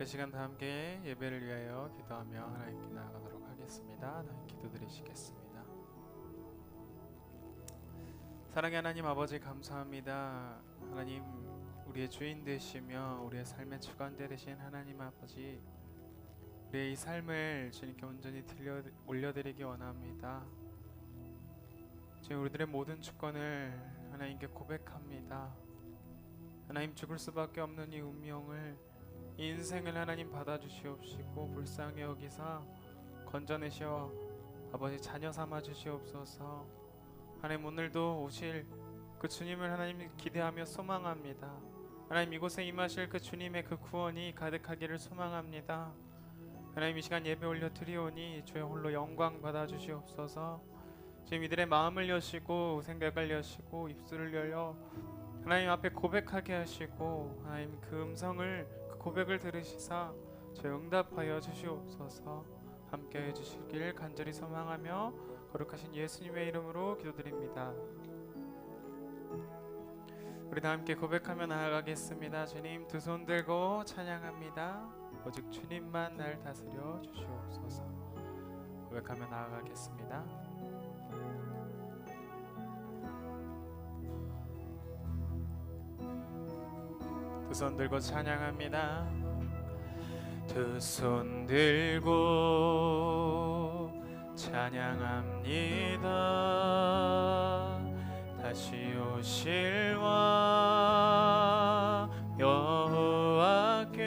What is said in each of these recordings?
그 시간 다 함께 예배를 위하여 기도하며 하나님께 나아가도록 하겠습니다. 하나님 기도드리시겠습니다. 사랑의 하나님 아버지 감사합니다. 하나님 우리의 주인 되시며 우리의 삶의 주관자 되신 하나님 아버지, 우리의 이 삶을 주님께 온전히 올려드리기 원합니다. 주님, 우리들의 모든 주권을 하나님께 고백합니다. 하나님, 죽을 수밖에 없는 이 운명을, 이 인생을 하나님 받아주시옵시고 불쌍히 여기사 건져내시어 아버지 자녀 삼아 주시옵소서. 하나님, 오늘도 오실 그 주님을 하나님 기대하며 소망합니다. 하나님, 이곳에 임하실 그 주님의 그 구원이 가득하기를 소망합니다. 하나님, 이 시간 예배 올려 드리오니 주의 홀로 영광 받아 주시옵소서. 지금 이들의 마음을 여시고 생각을 여시고 입술을 열려 하나님 앞에 고백하게 하시고, 하나님 그 음성을, 그 고백을 들으시사 저 응답하여 주시옵소서. 함께해 주시길 간절히 소망하며 거룩하신 예수님의 이름으로 기도드립니다. 우리 다 함께 고백하며 나아가겠습니다. 주님, 두 손 들고 찬양합니다. 오직 주님만 날 다스려 주시옵소서. 고백하며 나아가겠습니다. 두 손 들고 찬양합니다. 두 손 들고 찬양합니다. 다시 오실 왕 여호와께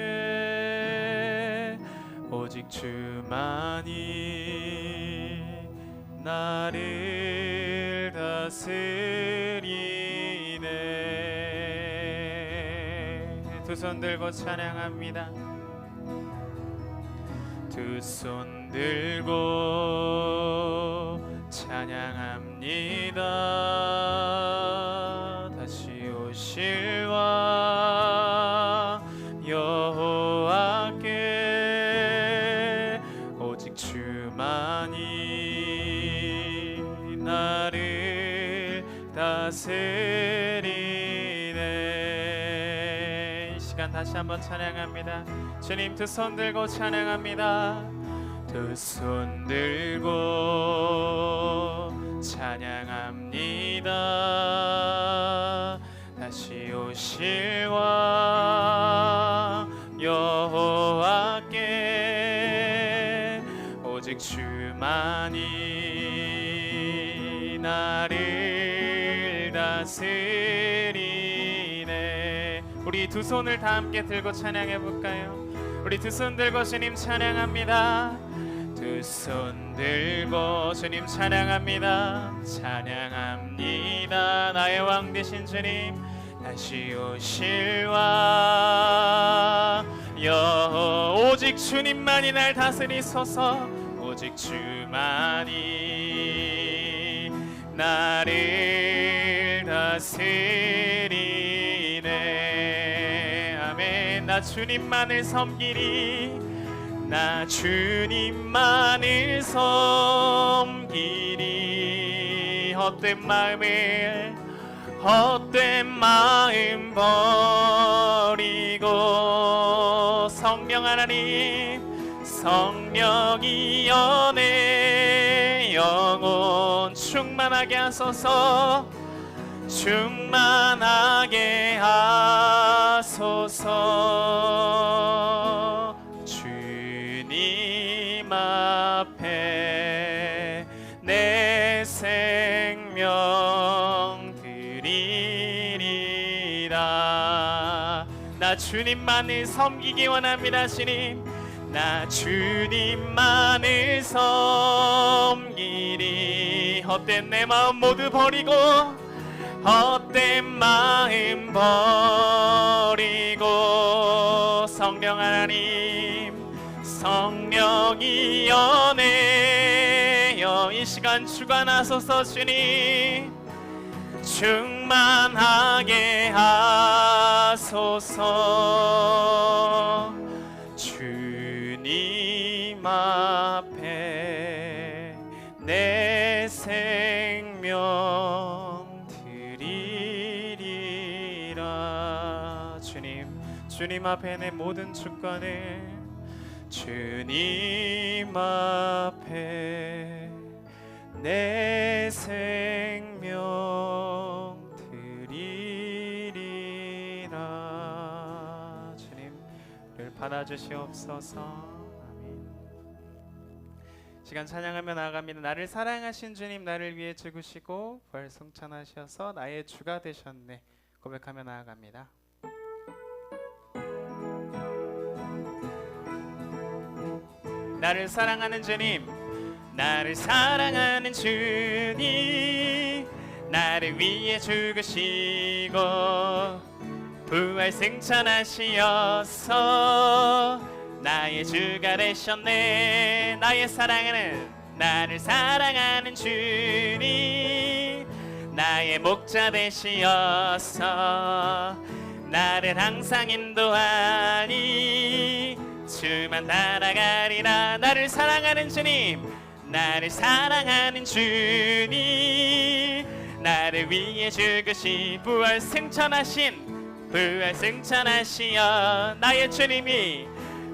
오직 주만이 나를 다스리네. 두 손 들고 찬양합니다. 두 손 들고 찬양합니다. 다시 오실 왕 여호와께 오직 주만이 나를 다스리네. 이 시간 다시 한번 찬양합니다. 주님, 두 손 들고 찬양합니다. 두 손 들고 찬양합니다. 다시 오실 왕 여호와께 오직 주만이 나를 다스리네. 우리 두 손을 다 함께 들고 찬양해 볼까요? 우리 두 손 들고 주님 찬양합니다. 두 손 들고 주님 찬양합니다. 찬양합니다. 나의 왕 되신 주님, 다시 오실 왕 오직 주님만이 날 다스리소서. 오직 주만이 나를 다스리네. 아멘. 나 주님만을 섬기리. 나 주님만을 섬기리. 헛된 마음 버리고 성령 하나님, 성령이 연애 영혼 충만하게 하소서. 충만하게 하소서. 주님 앞에 내 생명 드리리라. 나 주님만을 섬기기 원합니다. 주님, 나 주님만을 섬기리. 헛된 내 마음 모두 버리고, 헛된 마음 버리고 성령 하나님, 성령이 연애여 이 시간 주관하소서. 주님, 충만하게 하소서. 주님 앞에 내 생명 드리리라. 주님, 주님 앞에 내 모든 주권을 주님 앞에 내 생명 드리리라. 주님 우리를 받아주시옵소서. 아멘. 시간 찬양하며 나아갑니다. 나를 사랑하신 주님, 나를 위해 죽으시고 부활 승천하셔서 나의 주가 되셨네 고백하며 나아갑니다. 나를 사랑하는 주님, 나를 사랑하는 주님, 나를 위해 죽으시고 부활 승천하시어서 나의 주가 되셨네. 나의 사랑하는, 나를 사랑하는 주님, 나의 목자 되시어서 나를 항상 인도하니 주만 따라가리라. 나를 사랑하는 주님, 나를 사랑하는 주님, 나를 위해 죽으시 부활 승천하시어 나의 주님이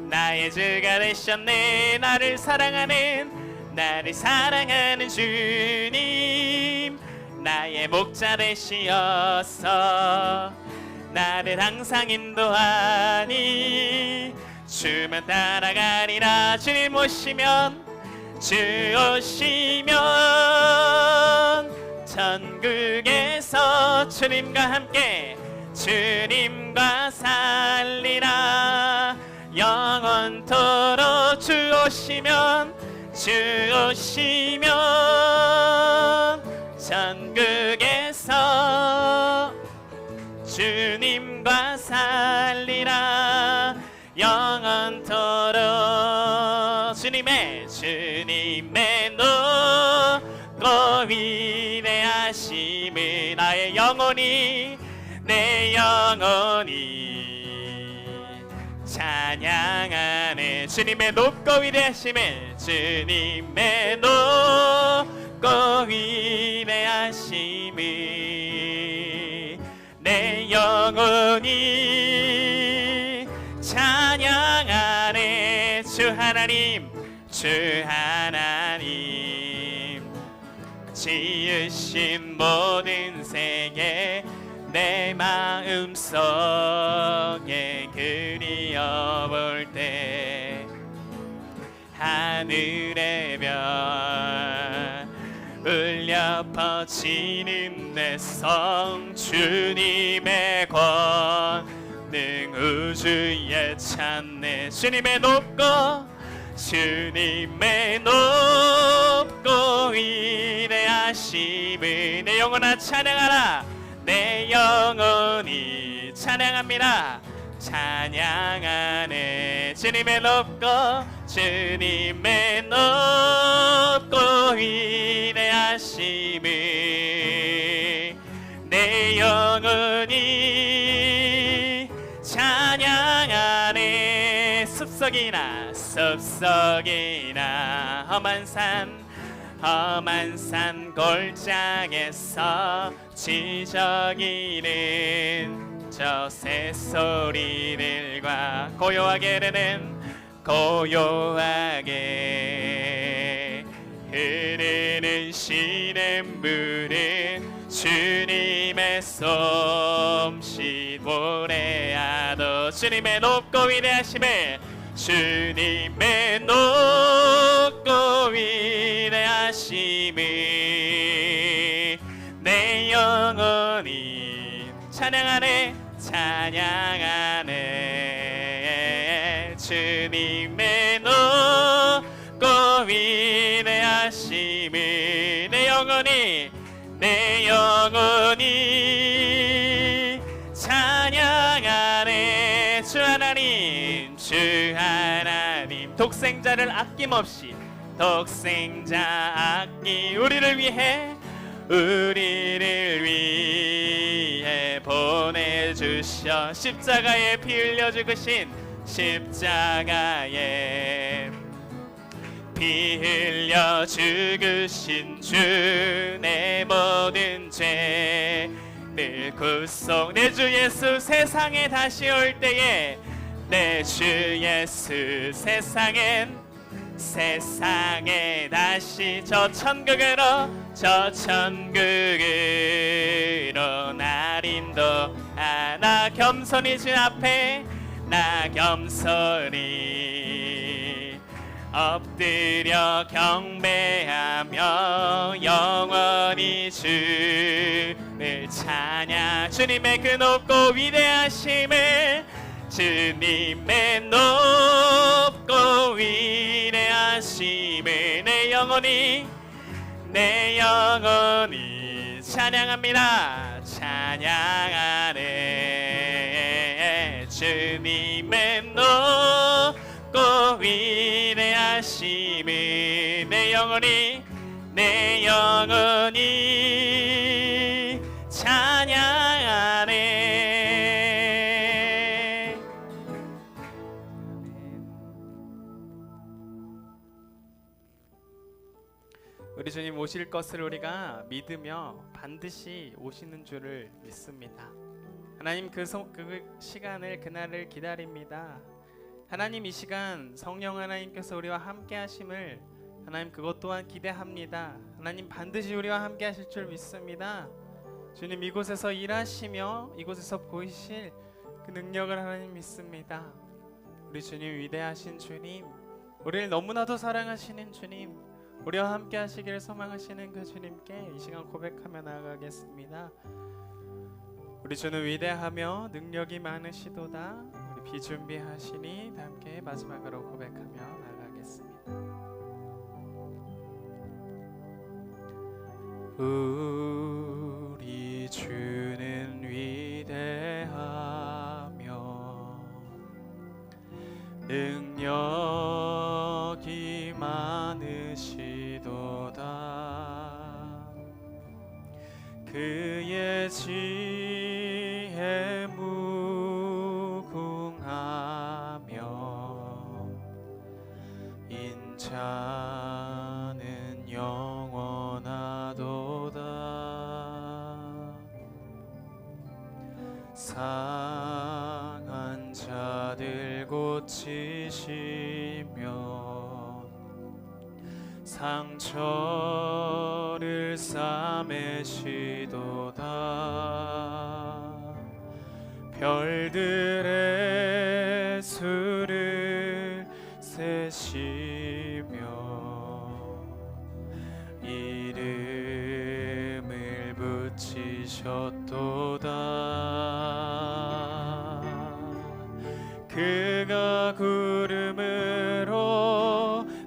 나의 주가 되셨네. 나를 사랑하는 주님, 나의 목자 되시어서 나를 항상 인도하니 주만 따라가리라. 주님 오시면, 주 오시면 천국에서 주님과 함께 주님과 살리라. 영원토록 주 오시면 천국에서 주님과 살리라. 영원토록 주님의 높고 위대하심을 내 영혼이 찬양하네. 주님의 높고 위대하심을, 주님의 높고 위대하심을 내 영혼이 찬양하네. 주 하나님 지으신 모든 세계 내 마음속에 그리워볼 때 하늘의 별 울려 퍼지는 내 성, 주님의 권능 우주에 찬네. 주님의 높고 위대하심을 내 영혼아 찬양하라. 내 영혼이 찬양합니다. 찬양하네. 주님의 높고 위대하심을 내 영혼이 찬양하네. 숲속이나 험한 산 골짜기에서 지저귀는 저 새소리들과 고요하게 흐르는 시냇물은 주님의 솜씨 노래하도 주님의 높고 위대하심을 주님의 높고 위대하심을 내 영혼이 찬양하네. 주님의 높고 위대하심을 내 영혼이 찬양하네. 주 하나님 독생자를 아낌없이 우리를 위해 보내주셔 십자가에 피 흘려 죽으신 주 내 모든 죄를 구속. 내 주 예수 세상에 다시 올 때에, 내 주 예수 세상에 다시 저 천국으로 날 인도하나. 겸손히 주 앞에 나 겸손히 엎드려 경배하며 영원히 주를 찬양. 주님의 그 높고 위대하심을, 주님의 높고 위대하심을 내 영혼이 찬양합니다. 찬양하네. 주님의 높고 위대하심을 내 영혼이 찬양하네. 우리 주님 오실 것을 우리가 믿으며 반드시 오시는 줄을 믿습니다. 하나님 그 시간을, 그날을 기다립니다. 하나님 이 시간 성령 하나님께서 우리와 함께 하심을 하나님 그것 또한 기대합니다. 하나님 반드시 우리와 함께 하실 줄 믿습니다. 주님 이곳에서 일하시며 이곳에서 보이실 그 능력을 하나님 믿습니다. 우리 주님 위대하신 주님, 우리를 너무나도 사랑하시는 주님, 우리와 함께 하시기를 소망하시는 그 주님께 이 시간 고백하며 나아가겠습니다. 우리 주는 위대하며 능력이 많으시도다. 우리 비준비하시니 다 함께 마지막으로 고백하며 나아가겠습니다. 우리 주는 위대하며 능력이 많으시도다. 그의 지혜 무궁하며 인자는 영원하도다. 상한 자들 고치시며 상처를 싸매시도다. 별들의 수를 세시며 이름을 붙이셨도다. 그가 구름으로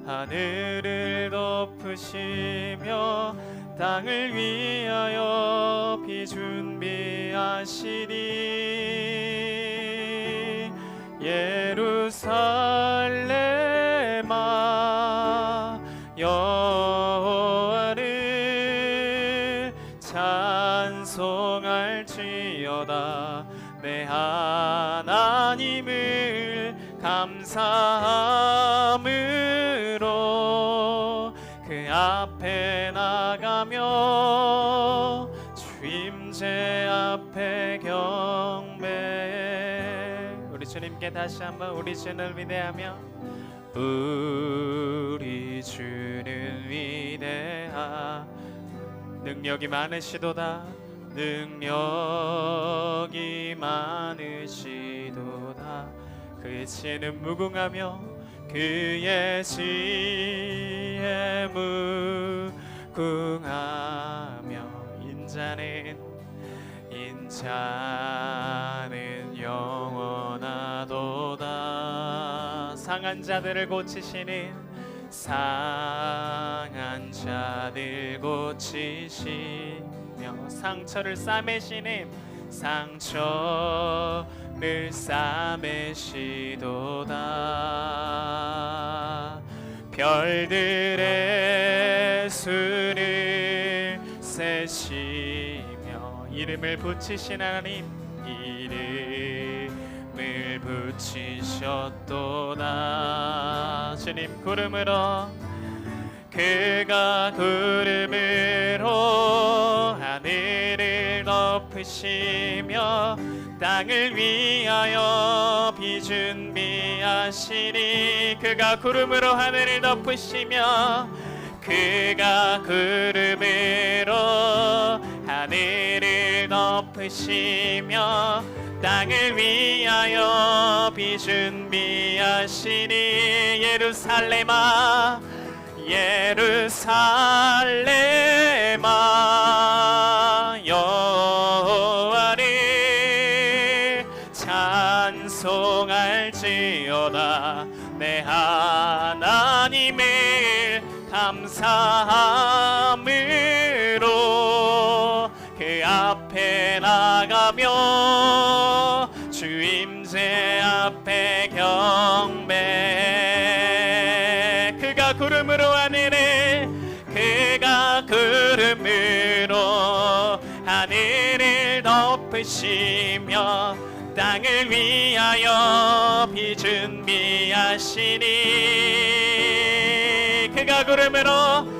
하늘을 덮으시며 땅을 위하여 비 준비하시니 예루살렘아 여호와를 찬송할지어다. 내 하나님을 감사함으로 그 앞에 나가며 주임제 앞에 경배해. 우리 주님께 다시 한번 우리 주를 위대하며 우리 주는 위대하 능력이 많으시도다. 능력이 많으시도다. 그의 지혜는 무궁하며 그의 지혜 무궁하며 인자는 영원하도다. 상한 자들을 고치시는 상한 자들 고치시며 상처를 싸매시는 상처를 싸매시도다. 별들의 수를 세시며 이름을 붙이신 하나님 이름을 붙이셨도다. 주님 구름으로 그가 구름으로 하늘을 덮으시며 덮으시며 땅을 위하여 비 준비하시니 그가 구름으로 하늘을 덮으시며 그가 구름으로 하늘을 덮으시며 땅을 위하여 비 준비하시니 예루살렘아 예루살렘아 여호와를 찬송할지어다 내 하나님을 감사함으로 그 앞에 나가며 주 임재 앞에 경배 그가 구름으로 하늘을 그가 구름으로 하늘을 덮으시며 땅을 위하여 비 준비하시니 그가 구름으로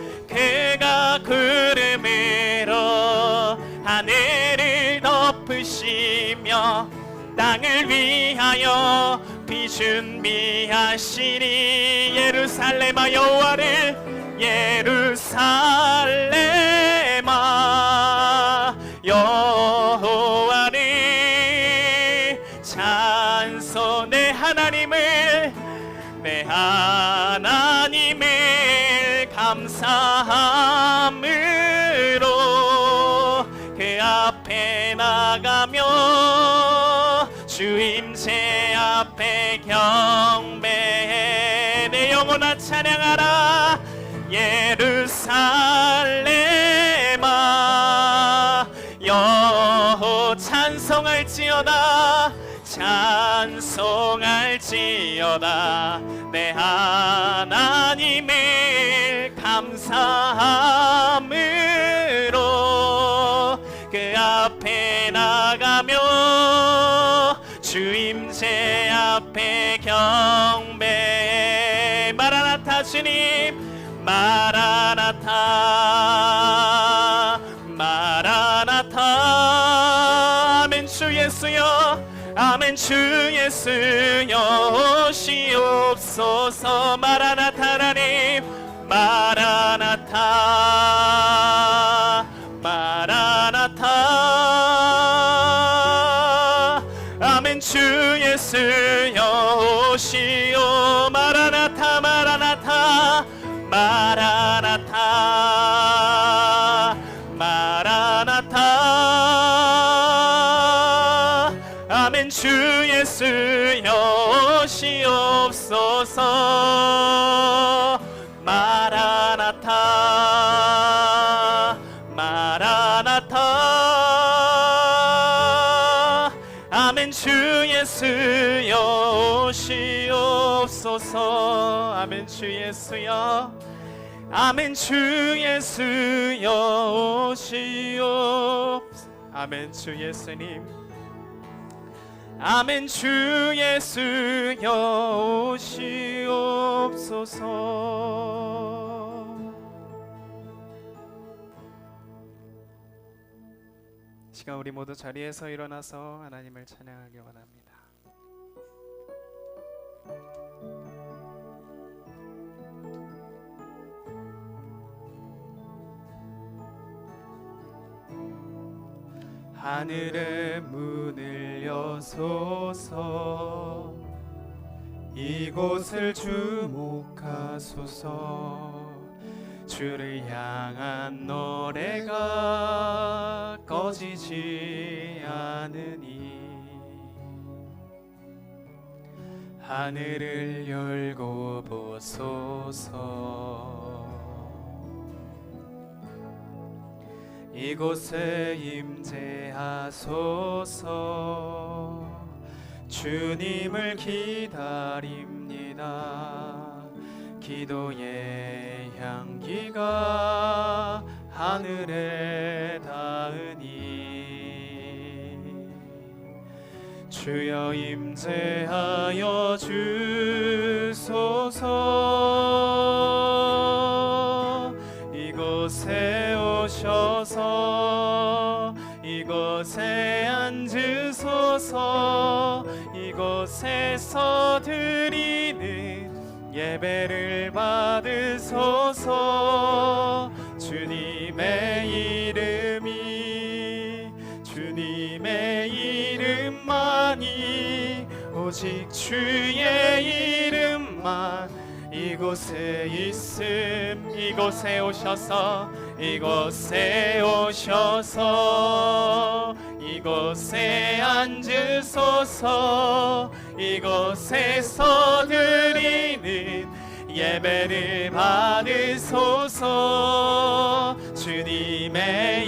하늘을 덮으시며 땅을 위하여 비 준비하시니 예루살렘아 여호와를 예루살렘아 여호와를 찬송 내 하나님을 감사함으로 그 앞에 나가며 주 임재 앞에 경배해 내 영혼아 찬양하라 예루살렘아 여호 찬송할지어다 내 하나님을 감사함으로 그 앞에 나가며 주 임재 앞에 경배 마라나타 주님 마라나타 마라나타 아멘 주 예수여 아멘 주 예수여 오시옵소서 마라나타 하나님 마라나타 마라나타 아멘 주 예수여 오시오 마라나타 마라나타 마라나타 마라나타 아멘 주 예수여 오시옵소서 마라나타 마라나타 아멘 주 예수여 오시옵소서 아멘 주 예수여 아멘 주 예수여 오시옵소서 아멘 주 예수님 아멘 주 예수여 오시옵소서 시간 우리 모두 자리에서 일어나서 하나님을 찬양하기 원합니다. 하늘의 문을 여소서 이곳을 주목하소서 주를 향한 노래가 꺼지지 않으니 하늘을 열고 보소서 이곳에 임재하소서 주님을 기다립니다. 기도의 향기가 하늘에 닿으니 주여 임재하여 주소서 이곳에 오셔서 이곳 이곳에 앉으소서. 이곳에서 드리는 예배를 받으소서. 주님의 이름만이 오직 주의 이름만 이곳에 있음. 이곳에 오셔서 이곳에 앉으소서. 이곳에서 드리는 예배를 받으소서. 주님의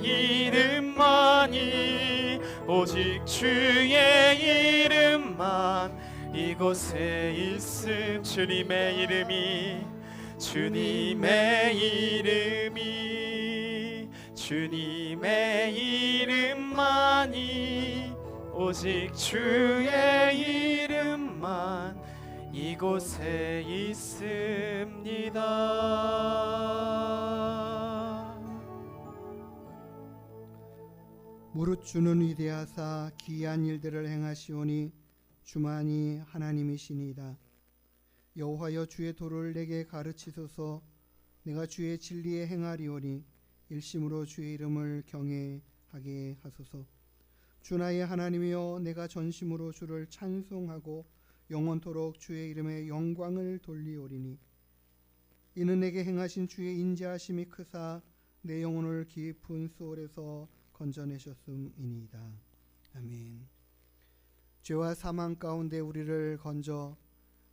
이름만이 오직 주의 이름만 이곳에 있음. 주님의 이름만이 오직 주의 이름만 이곳에 있습니다. 무릇 주는 위대하사 기이한 일들을 행하시오니 주만이 하나님이시니이다. 여호와여, 주의 도를 내게 가르치소서. 내가 주의 진리에 행하리오니 일심으로 주의 이름을 경외하게 하소서. 주 나의 하나님이여, 내가 전심으로 주를 찬송하고 영원토록 주의 이름에 영광을 돌리오리니 이는 내게 행하신 주의 인자하심이 크사 내 영혼을 깊은 수월에서 건져내셨음이니이다. 아멘. 죄와 사망 가운데 우리를 건져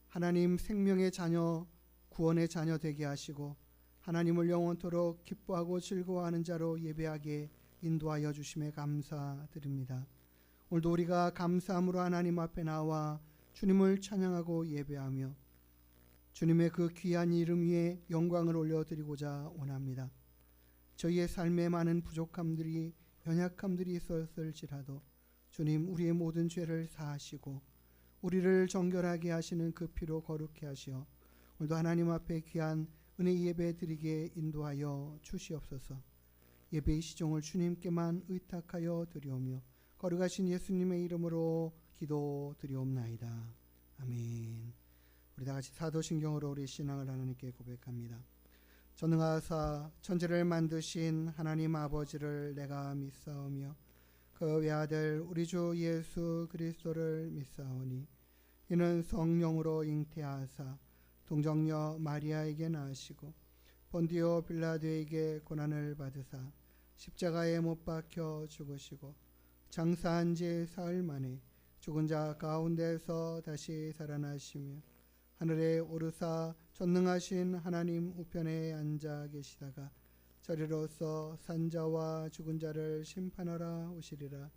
하나님 생명의 자녀, 구원의 자녀 되게 하시고 하나님을 영원토록 기뻐하고 즐거워하는 자로 예배하게 인도하여 주심에 감사드립니다. 오늘도 우리가 감사함으로 하나님 앞에 나와 주님을 찬양하고 예배하며 주님의 그 귀한 이름 위에 영광을 올려드리고자 원합니다. 저희의 삶에 많은 부족함들이, 연약함들이 있었을지라도 주님, 우리의 모든 죄를 사하시고 우리를 정결하게 하시는 그 피로 거룩해 하시어 오늘도 하나님 앞에 귀한 은혜 예배 드리게 인도하여 주시옵소서. 예배의 시종을 주님께만 의탁하여 드리오며 거룩하신 예수님의 이름으로 기도드리옵나이다. 아멘. 우리 다같이 사도신경으로 우리 신앙을 하나님께 고백합니다. 전능하사 천지를 만드신 하나님 아버지를 내가 믿사오며 그 외아들 우리 주 예수 그리스도를 믿사오니 이는 성령으로 잉태하사 동정녀 마리아에게 나시고 본디오 빌라도에게 고난을 받으사 십자가에 못 박혀 죽으시고 장사한 지 사흘 만에 죽은 자 가운데서 다시 살아나시며 하늘에 오르사 전능하신 하나님 우편에 앉아 계시다가 저리로서 산자와 죽은 자를 심판하러 오시리라.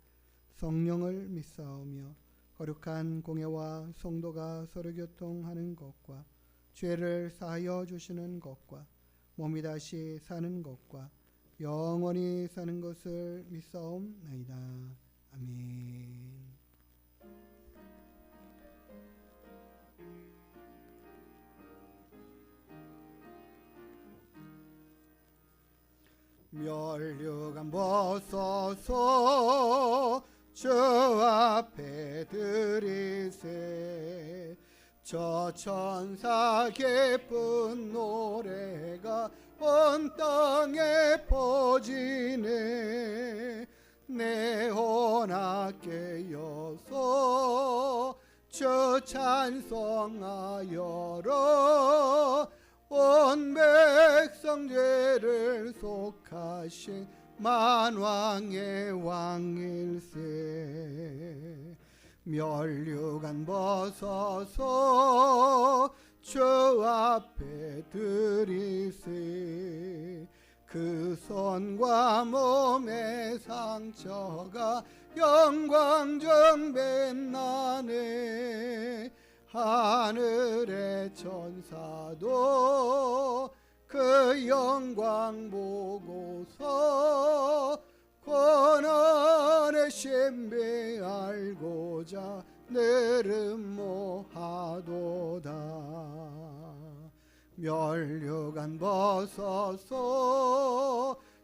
성령을 믿사오며 거룩한 공예와 성도가 서로 교통하는 것과 죄를 사하여 주시는 것과 몸이 다시 사는 것과 영원히 사는 것을 믿사옵나이다. 아멘. 멸류관 벗어서 주 앞에 드리세. 저 천사 기쁜 노래가 온 땅에 퍼지네. 내 혼아 깨어서 주 찬송하여라. 온 백성 죄를 속하신 만왕의 왕일세. 멸류관 벗어서 주 앞에 드리세. 그 손과 몸의 상처가 영광 정변나네. 하늘의 천사도 그 영광 보고서 고난의 신비 알고자 느름모하도다. 멸류관 벗어서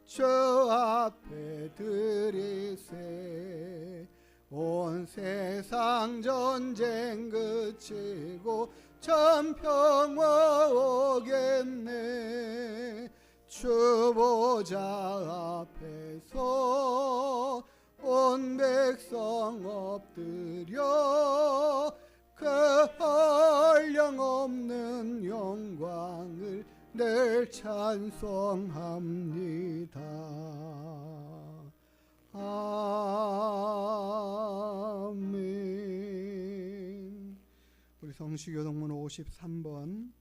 주 앞에 드리세. 온 세상 전쟁 그치고 참 평화 오겠네. 주 보좌 앞에서 온 백성 엎드려 그 한량없는 영광을 늘 찬송합니다. 아멘. 우리 성시교동문 53번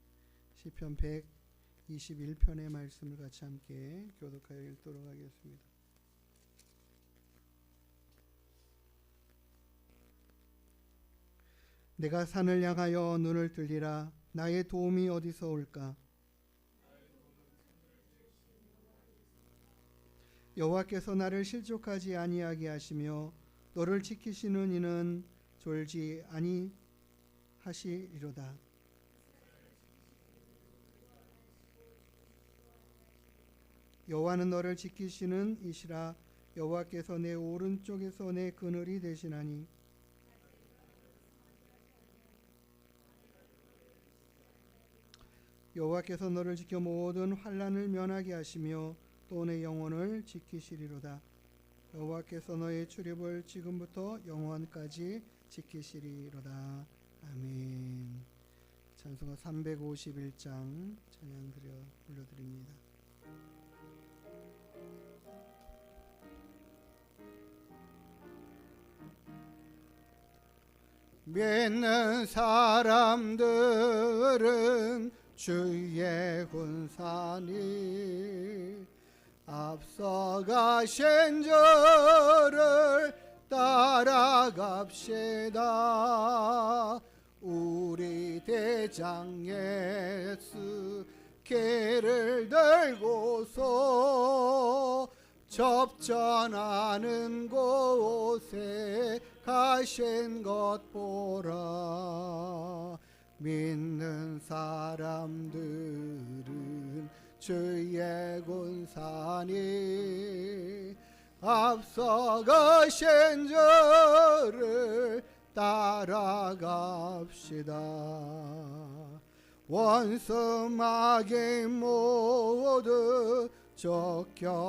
시편 121편의 말씀을 같이 함께 교독하여 읽도록 하겠습니다. 내가 산을 향하여 눈을 들리라. 나의 도움이 어디서 올까? 여호와께서 나를 실족하지 아니하게 하시며 너를 지키시는 이는 졸지 아니하시리로다. 여호와는 너를 지키시는 이시라. 여호와께서 내 오른쪽에서 내 그늘이 되시나니 여호와께서 너를 지켜 모든 환난을 면하게 하시며 또 내 영혼을 지키시리로다. 여호와께서 너의 출입을 지금부터 영원까지 지키시리로다. 아멘. 찬송가 351장 찬양 올려드립니다. 믿는 사람들은 주의 군사니 앞서가신 저를 따라갑시다. 우리 대장 예수 길을 들고서 접전하는 곳에 가신 것 보라. 믿는 사람들은 주의 군사니 앞서가신 저를 따라갑시다. 원수 마귀 모두 쫓겨가기는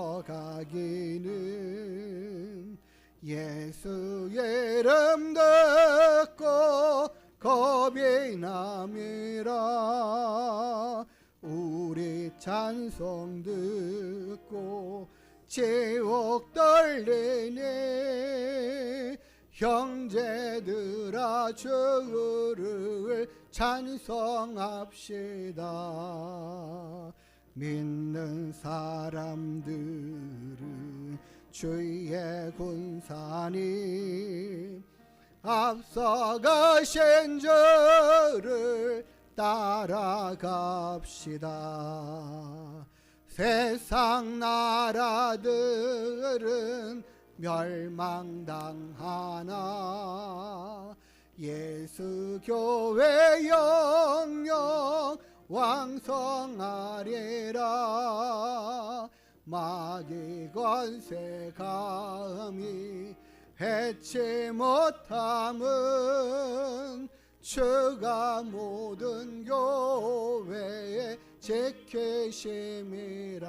예수의 이름 듣고 겁이 남이라. 우리 찬송 듣고 지옥 떨리니 형제들아 주를 찬송합시다. 믿는 사람들은 주의 군사니 앞서가신 저를 따라갑시다. 세상 나라들은 멸망당하나 예수 교회 영영 왕성하리라. 마귀 권세 감히 해치 못함은 주가 모든 교회에 지키심이라.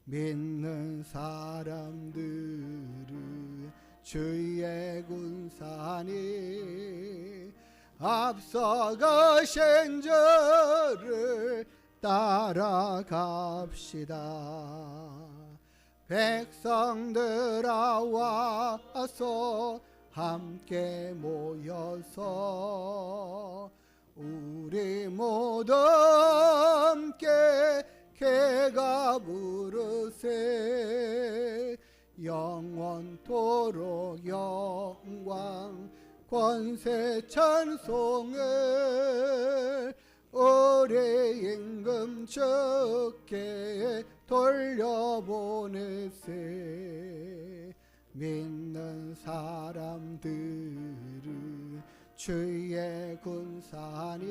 믿는 사람들은 주의 군사니 앞서가신 저를 따라갑시다. 백성들아 와서 함께 모여서 우리 모두 함께 개가 부르세. 영원토록 영광 권세 찬송을 우리 임금 주께 돌려보내세. 믿는 사람들은 주의 군사니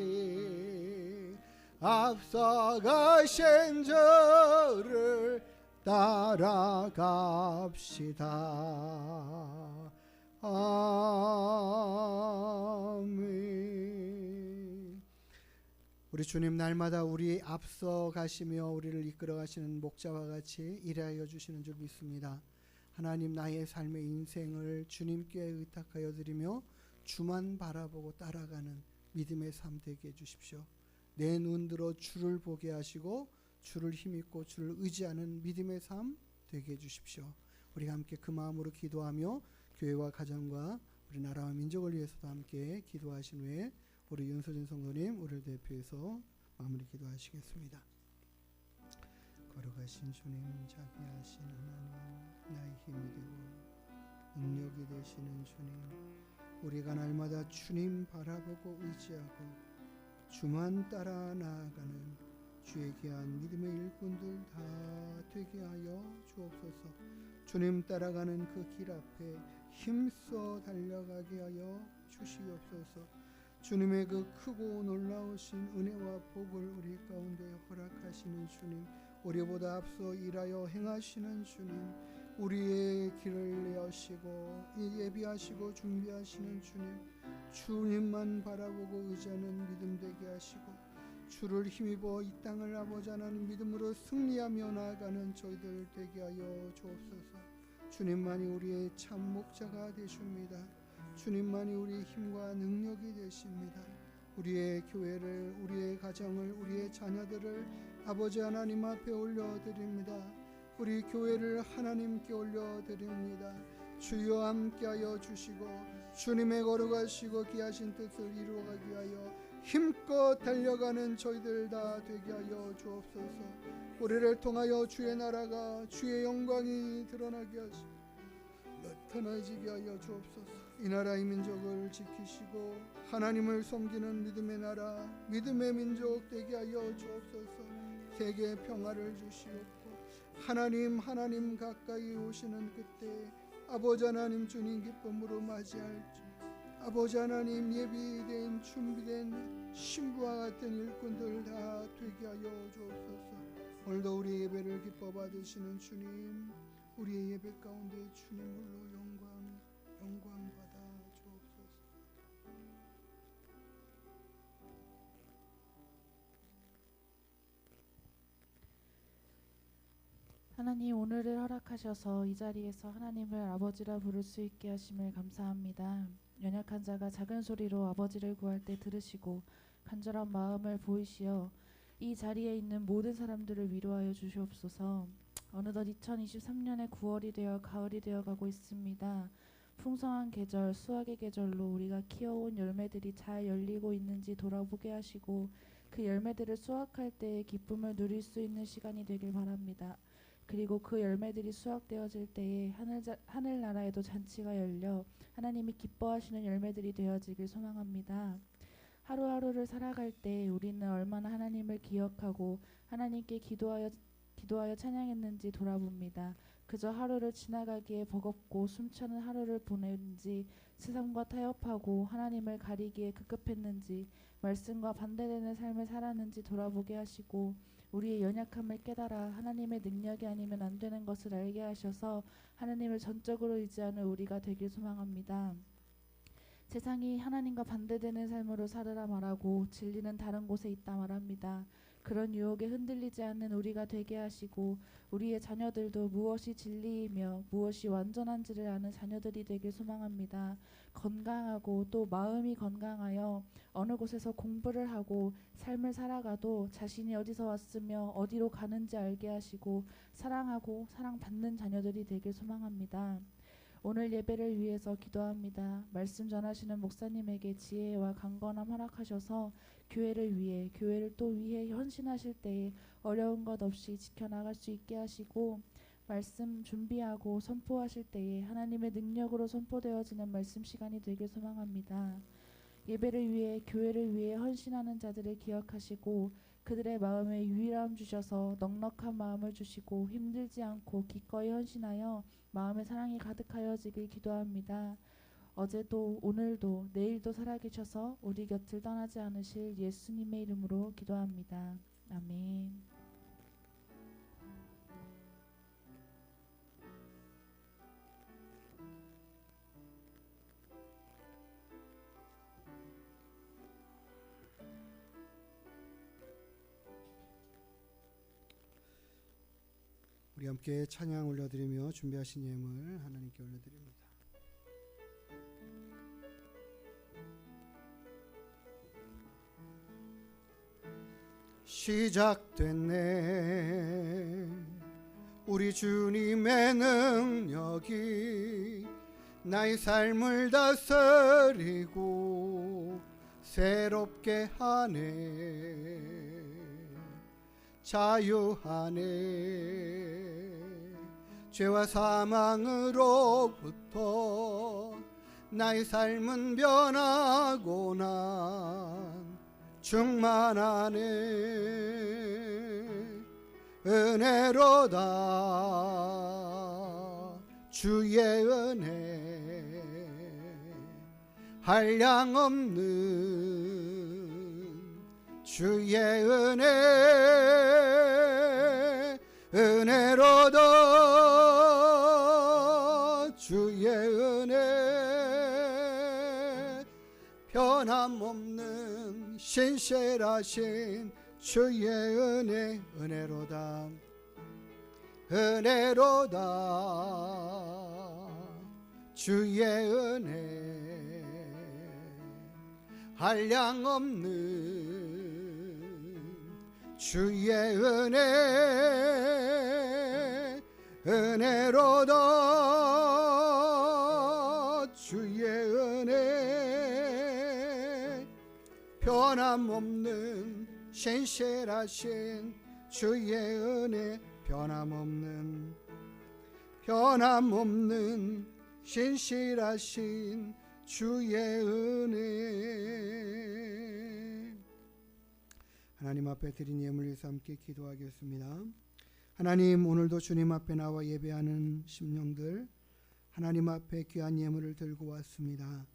앞서가신 저를 따라갑시다. 아멘. 우리 주님 날마다 우리 앞서 가시며 우리를 이끌어 가시는 목자와 같이 일하여 주시는 줄 믿습니다. 하나님, 나의 삶의 인생을 주님께 의탁하여 드리며 주만 바라보고 따라가는 믿음의 삶 되게 해주십시오. 내 눈 들어 주를 보게 하시고 주를 힘입고 주를 의지하는 믿음의 삶 되게 해주십시오. 우리가 함께 그 마음으로 기도하며 교회와 가정과 우리 나라와 민족을 위해서도 함께 기도하신 후에 우리 윤소진 성도님 우리를 대표해서 마무리 기도하시겠습니다. 걸어가신 주님, 자비하신 하나님, 나의 힘이 되고 능력이 되시는 주님, 우리가 날마다 주님 바라보고 의지하고 주만 따라 나아가는 주의 귀한 믿음의 일꾼들 다 되게 하여 주옵소서. 주님 따라가는 그 길 앞에 힘써 달려가게 하여 주시옵소서. 주님의 그 크고 놀라우신 은혜와 복을 우리 가운데 허락하시는 주님, 우리보다 앞서 일하여 행하시는 주님, 우리의 길을 여시고 예비하시고 준비하시는 주님, 주님만 바라보고 의지하는 믿음 되게 하시고 주를 힘입어 이 땅을 아버지 하나님 믿음으로 승리하며 나아가는 저희들 되게 하여 주옵소서. 주님만이 우리의 참 목자가 되십니다. 주님만이 우리의 힘과 능력이 되십니다. 우리의 교회를, 우리의 가정을, 우리의 자녀들을 아버지 하나님 앞에 올려드립니다. 우리 교회를 하나님께 올려드립니다. 주여 함께하여 주시고 주님의 거룩하시고 귀하신 뜻을 이루어가기 위하여 힘껏 달려가는 저희들 다 되게 하여 주옵소서. 우리를 통하여 주의 나라가, 주의 영광이 드러나게 하시고 나타나지게 하여 주옵소서. 이 나라 이 민족을 지키시고 하나님을 섬기는 믿음의 나라, 믿음의 민족 되게 하여 주옵소서. 세계 평화를 주시옵고 하나님 가까이 오시는 그때 아버지 하나님 주님 기쁨으로 맞이할 줄, 아버지 하나님 예비된 준비된 신부와 같은 일꾼들 다 되게 하여 주옵소서. 오늘도 우리 예배를 기뻐 받으시는 주님, 우리의 예배 가운데 주님 홀로 영광 받아 주옵소서. 하나님, 오늘을 허락하셔서 이 자리에서 하나님을 아버지라 부를 수 있게 하심을 감사합니다. 연약한 자가 작은 소리로 아버지를 구할 때 들으시고 간절한 마음을 보이시어 이 자리에 있는 모든 사람들을 위로하여 주시옵소서. 어느덧 2023년의 9월이 되어 가을이 되어 가고 있습니다. 풍성한 계절, 수확의 계절로 우리가 키워온 열매들이 잘 열리고 있는지 돌아보게 하시고 그 열매들을 수확할 때의 기쁨을 누릴 수 있는 시간이 되길 바랍니다. 그리고 그 열매들이 수확되어질 때에 하늘나라에도 잔치가 열려 하나님이 기뻐하시는 열매들이 되어지길 소망합니다. 하루하루를 살아갈 때 우리는 얼마나 하나님을 기억하고 하나님께 기도하여 찬양했는지 돌아봅니다. 그저 하루를 지나가기에 버겁고 숨차는 하루를 보냈는지, 세상과 타협하고 하나님을 가리기에 급급했는지, 말씀과 반대되는 삶을 살았는지 돌아보게 하시고 우리의 연약함을 깨달아 하나님의 능력이 아니면 안 되는 것을 알게 하셔서 하나님을 전적으로 의지하는 우리가 되길 소망합니다. 세상이 하나님과 반대되는 삶으로 살으라 말하고 진리는 다른 곳에 있다 말합니다. 그런 유혹에 흔들리지 않는 우리가 되게 하시고 우리의 자녀들도 무엇이 진리이며 무엇이 완전한지를 아는 자녀들이 되길 소망합니다. 건강하고 또 마음이 건강하여 어느 곳에서 공부를 하고 삶을 살아가도 자신이 어디서 왔으며 어디로 가는지 알게 하시고 사랑하고 사랑받는 자녀들이 되길 소망합니다. 오늘 예배를 위해서 기도합니다. 말씀 전하시는 목사님에게 지혜와 강건함 허락하셔서 교회를 위해, 교회를 또 위해 헌신하실 때에 어려운 것 없이 지켜나갈 수 있게 하시고 말씀 준비하고 선포하실 때에 하나님의 능력으로 선포되어지는 말씀 시간이 되길 소망합니다. 예배를 위해, 교회를 위해 헌신하는 자들을 기억하시고 그들의 마음에 유일함 주셔서 넉넉한 마음을 주시고 힘들지 않고 기꺼이 헌신하여 마음의 사랑이 가득하여지길 기도합니다. 어제도 오늘도 내일도 살아계셔서 우리 곁을 떠나지 않으실 예수님의 이름으로 기도합니다. 아멘. 우리 함께 찬양 올려드리며 준비하신 예물 하나님께 올려드립니다. 시작됐네. 우리 주님의 능력이 나의 삶을 다스리고 새롭게 하네. 자유하네. 죄와 사망으로부터 나의 삶은 변하고 난 충만하네. 은혜로다. 주의 은혜 한량없는 주의 은혜. 은혜로다. 주의 은혜 변함없는 신실하신 주의 은혜. 은혜로다. 은혜로다. 주의 은혜 한량없는 주의 은혜. 은혜로다. 주의 은혜 변함없는 신실하신 주의 은혜. 변함없는 신실하신 주의 은혜. 하나님 앞에 드린 예물 위해서 함께 기도하겠습니다. 하나님, 오늘도 주님 앞에 나와 예배하는 심령들 하나님 앞에 귀한 예물을 들고 왔습니다.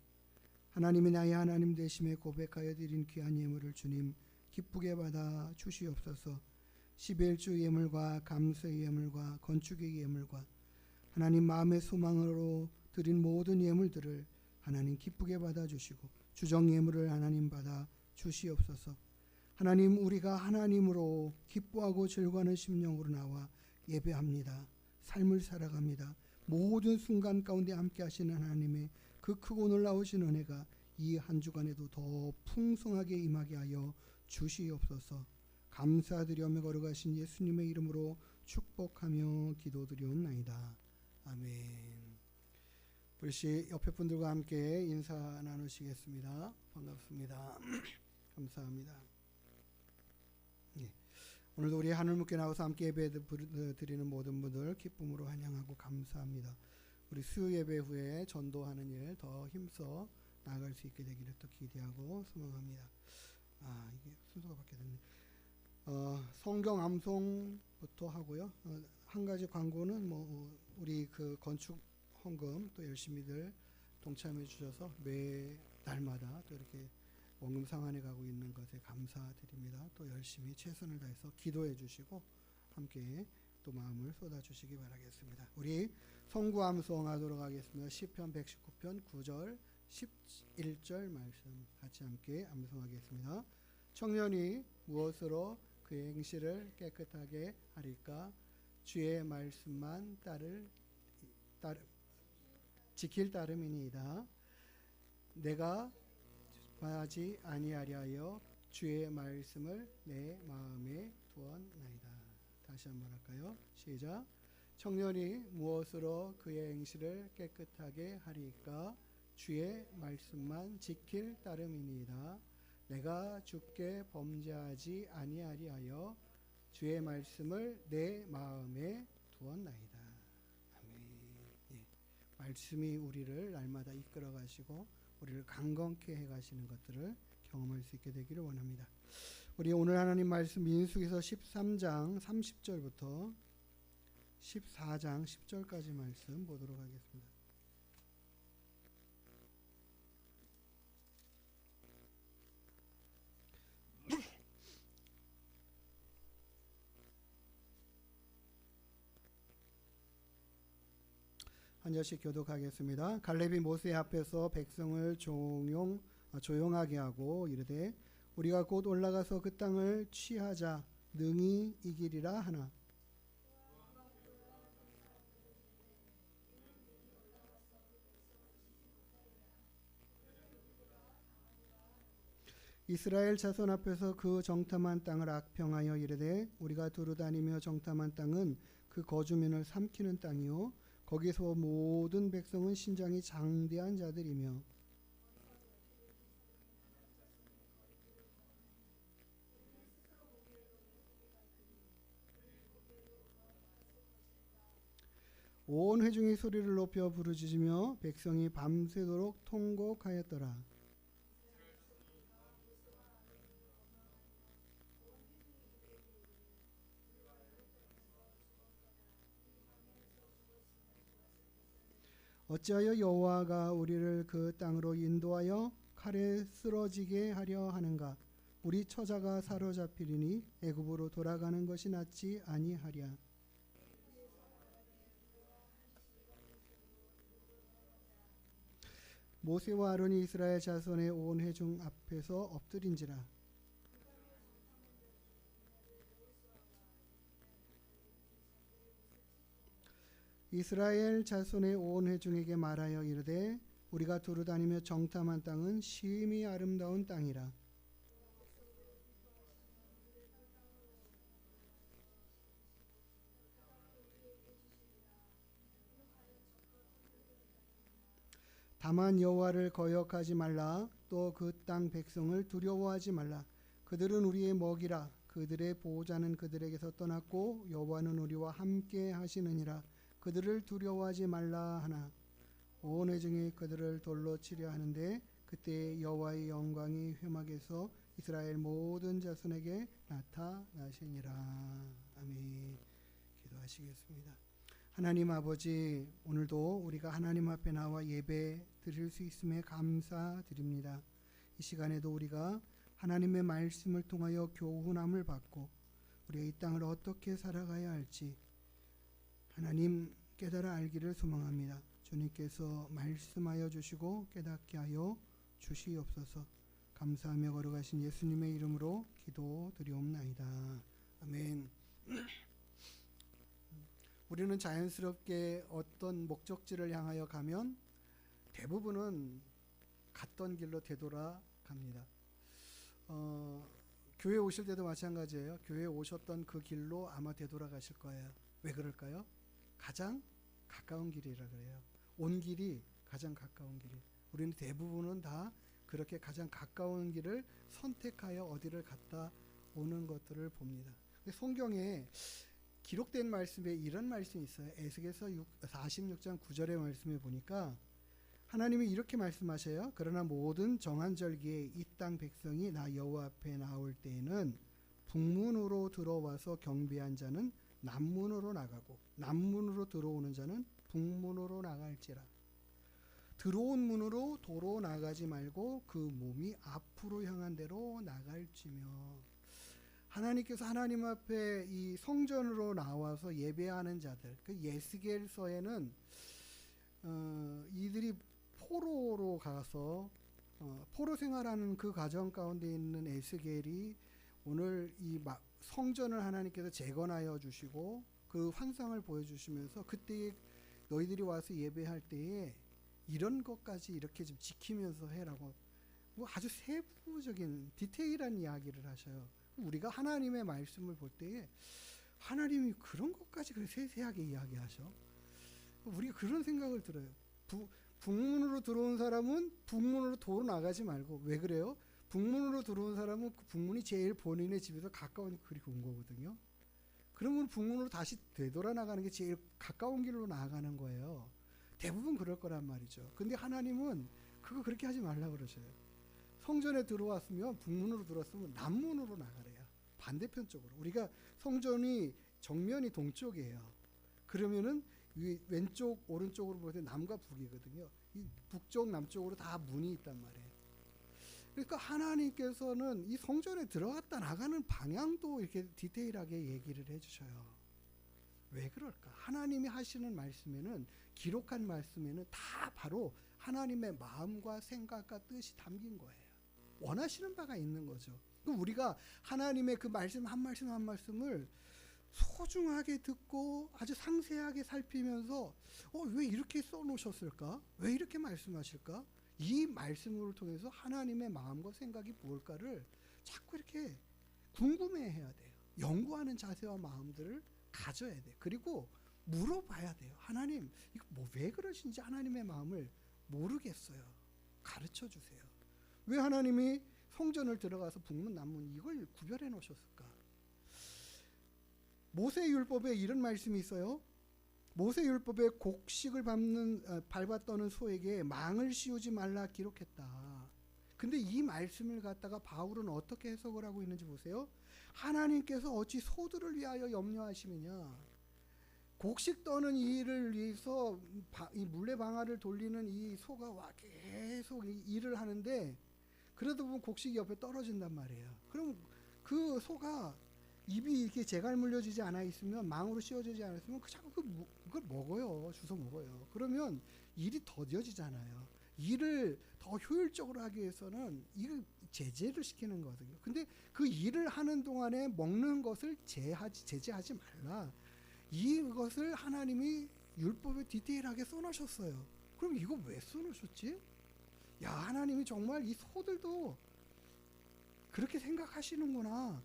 하나님이 나의 하나님 되심에 고백하여 드린 귀한 예물을 주님 기쁘게 받아 주시옵소서. 11주 예물과 감사의 예물과 건축의 예물과 하나님 마음의 소망으로 드린 모든 예물들을 하나님 기쁘게 받아 주시고 주정 예물을 하나님 받아 주시옵소서. 하나님, 우리가 하나님으로 기뻐하고 즐거워하는 심령으로 나와 예배합니다. 삶을 살아갑니다. 모든 순간 가운데 함께 하시는 하나님의 그 크고 놀라우신 은혜가 이 한 주간에도 더 풍성하게 임하게 하여 주시옵소서. 감사드리며 걸어가신 예수님의 이름으로 축복하며 기도드리옵나이다. 아멘. 우리 옆에 분들과 함께 인사 나누시겠습니다. 반갑습니다. 감사합니다. 예. 오늘도 우리 하늘문께 나와서 함께 예배 드리는 모든 분들 기쁨으로 환영하고 감사합니다. 우리 수요 예배 후에 전도하는 일 더 힘써 나아갈 수 있게 되기를 또 기대하고 소망합니다. 이게 순서가 바뀌었네. 성경 암송부터 하고요. 한 가지 광고는 우리 그 건축 헌금 또 열심히들 동참해 주셔서 매 달마다 또 이렇게 원금 상환해 가고 있는 것에 감사드립니다. 또 열심히 최선을 다해서 기도해 주시고 함께 또 마음을 쏟아 주시기 바라겠습니다. 우리 성구 암송하도록 하겠습니다. 시편 119편 9절 11절 말씀 같이 함께 암송하겠습니다. 청년이 무엇으로 그의 행실을 깨끗하게 하리까? 주의 말씀만 지킬 따름이니이다. 내가 하지 아니하려 하여 주의 말씀을 내 마음에 두었나이다. 다시 한번 할까요? 시작. 청년이 무엇으로 그의 행실을 깨끗하게 하리까? 주의 말씀만 지킬 따름이니이다. 내가 주께 범죄하지 아니하리하여 주의 말씀을 내 마음에 두었나이다. 아멘. 예. 말씀이 우리를 날마다 이끌어 가시고 우리를 강건케 해 가시는 것들을 경험할 수 있게 되기를 원합니다. 우리 오늘 하나님 말씀 민수기서 13장 30절부터 14장 10절까지 말씀 보도록 하겠습니다. 한 절씩 교독하겠습니다. 갈렙이 모세 앞에서 백성을 조용하게 하고 이르되 우리가 곧 올라가서 그 땅을 취하자 능히 이기리라 하나. 이스라엘 자손 앞에서 그 정탐한 땅을 악평하여 이르되 우리가 두루 다니며 정탐한 땅은 그 거주민을 삼키는 땅이요 거기서 모든 백성은 신장이 장대한 자들이며 온 회중이 소리를 높여 부르짖으며 백성이 밤새도록 통곡하였더라. 어찌하여 여호와가 우리를 그 땅으로 인도하여 칼에 쓰러지게 하려 하는가? 우리 처자가 사로잡히리니 애굽으로 돌아가는 것이 낫지 아니하랴. 모세와 아론이 이스라엘 자손의 온 회중 앞에서 엎드린지라. 이스라엘 자손의 온 회중에게 말하여 이르되 우리가 두루 다니며 정탐한 땅은 심히 아름다운 땅이라. 다만 여호와를 거역하지 말라. 또 그 땅 백성을 두려워하지 말라. 그들은 우리의 먹이라. 그들의 보호자는 그들에게서 떠났고 여호와는 우리와 함께 하시느니라. 그들을 두려워하지 말라 하나. 온 회중이 그들을 돌로 치려 하는데 그때 여호와의 영광이 회막에서 이스라엘 모든 자손에게 나타나시니라. 아멘. 기도하시겠습니다. 하나님 아버지, 오늘도 우리가 하나님 앞에 나와 예배 드릴 수 있음에 감사드립니다. 이 시간에도 우리가 하나님의 말씀을 통하여 교훈함을 받고 우리가 이 땅을 어떻게 살아가야 할지 하나님 깨달아 알기를 소망합니다. 주님께서 말씀하여 주시고 깨닫게 하여 주시옵소서. 감사하며 걸어가신 예수님의 이름으로 기도드리옵나이다. 아멘. 우리는 자연스럽게 어떤 목적지를 향하여 가면 대부분은 갔던 길로 되돌아갑니다. 교회 오실 때도 마찬가지예요. 교회 오셨던 그 길로 아마 되돌아가실 거예요. 왜 그럴까요? 가장 가까운 길이라 그래요. 온 길이 가장 가까운 길이. 우리는 대부분은 다 그렇게 가장 가까운 길을 선택하여 어디를 갔다 오는 것들을 봅니다. 성경에 기록된 말씀에 이런 말씀이 있어요. 에스겔서 46장 9절의 말씀에 보니까 하나님이 이렇게 말씀하셔요. 그러나 모든 정한 절기에 이 땅 백성이 나 여호와 앞에 나올 때에는 북문으로 들어와서 경배한 자는 남문으로 나가고 남문으로 들어오는 자는 북문으로 나갈지라. 들어온 문으로 도로 나가지 말고 그 몸이 앞으로 향한 대로 나갈지며. 하나님께서 하나님 앞에 이 성전으로 나와서 예배하는 자들, 그 에스겔서에는 이들이 포로로 가서 포로 생활하는 그 가정 가운데 있는 에스겔이 오늘 이 성전을 하나님께서 재건하여 주시고 그 환상을 보여주시면서 그때 너희들이 와서 예배할 때에 이런 것까지 이렇게 좀 지키면서 해라고 뭐 아주 세부적인 디테일한 이야기를 하셔요. 우리가 하나님의 말씀을 볼 때에 하나님이 그런 것까지 그렇게 세세하게 이야기하셔. 우리가 그런 생각을 들어요. 북문으로 들어온 사람은 북문으로 도로 나가지 말고. 왜 그래요? 북문으로 들어온 사람은 그 북문이 제일 본인의 집에서 가까우니까 그렇게 온 거거든요. 그러면 북문으로 다시 되돌아 나가는 게 제일 가까운 길로 나아가는 거예요. 대부분 그럴 거란 말이죠. 근데 하나님은 그거 그렇게 하지 말라고 그러셔요. 성전에 들어왔으면 북문으로 들어왔으면 남문으로 나가래요. 반대편 쪽으로. 우리가 성전이 정면이 동쪽이에요. 그러면은 왼쪽 오른쪽으로 볼 때 남과 북이거든요. 이 북쪽 남쪽으로 다 문이 있단 말이에요. 그러니까 하나님께서는 이 성전에 들어갔다 나가는 방향도 이렇게 디테일하게 얘기를 해주셔요. 왜 그럴까? 하나님이 하시는 말씀에는, 기록한 말씀에는 다 바로 하나님의 마음과 생각과 뜻이 담긴 거예요. 원하시는 바가 있는 거죠. 그럼 우리가 하나님의 그 말씀 한 말씀 한 말씀을 소중하게 듣고 아주 상세하게 살피면서 왜 이렇게 써놓으셨을까? 왜 이렇게 말씀하실까? 이 말씀을 통해서 하나님의 마음과 생각이 무엇일까를 자꾸 이렇게 궁금해해야 돼요. 연구하는 자세와 마음들을 가져야 돼요. 그리고 물어봐야 돼요. 하나님, 이거 왜 그러신지 하나님의 마음을 모르겠어요. 가르쳐 주세요. 왜 하나님이 성전을 들어가서 북문 남문 이걸 구별해 놓으셨을까? 모세율법에 이런 말씀이 있어요. 모세율법에 곡식을 밟아 떠는 소에게 망을 씌우지 말라 기록했다. 근데 이 말씀을 갖다가 바울은 어떻게 해석을 하고 있는지 보세요. 하나님께서 어찌 소들을 위하여 염려하시느냐. 곡식 떠는 이 일을 위해서 이 물레방아를 돌리는 이 소가 와 계속 일을 하는데, 그러다 보면 곡식이 옆에 떨어진단 말이에요. 그럼 그 소가 입이 이렇게 재갈 물려지지 않아 있으면, 망으로 씌워지지 않았으면 자꾸 그걸 먹어요. 주워 먹어요. 그러면 일이 더뎌지잖아요. 일을 더 효율적으로 하기 위해서는 이걸 제재를 시키는 거거든요. 근데 그 일을 하는 동안에 먹는 것을 제재하지 말라. 이것을 하나님이 율법에 디테일하게 써놓으셨어요. 그럼 이거 왜 써놓으셨지? 야, 하나님이 정말 이 소들도 그렇게 생각하시는구나.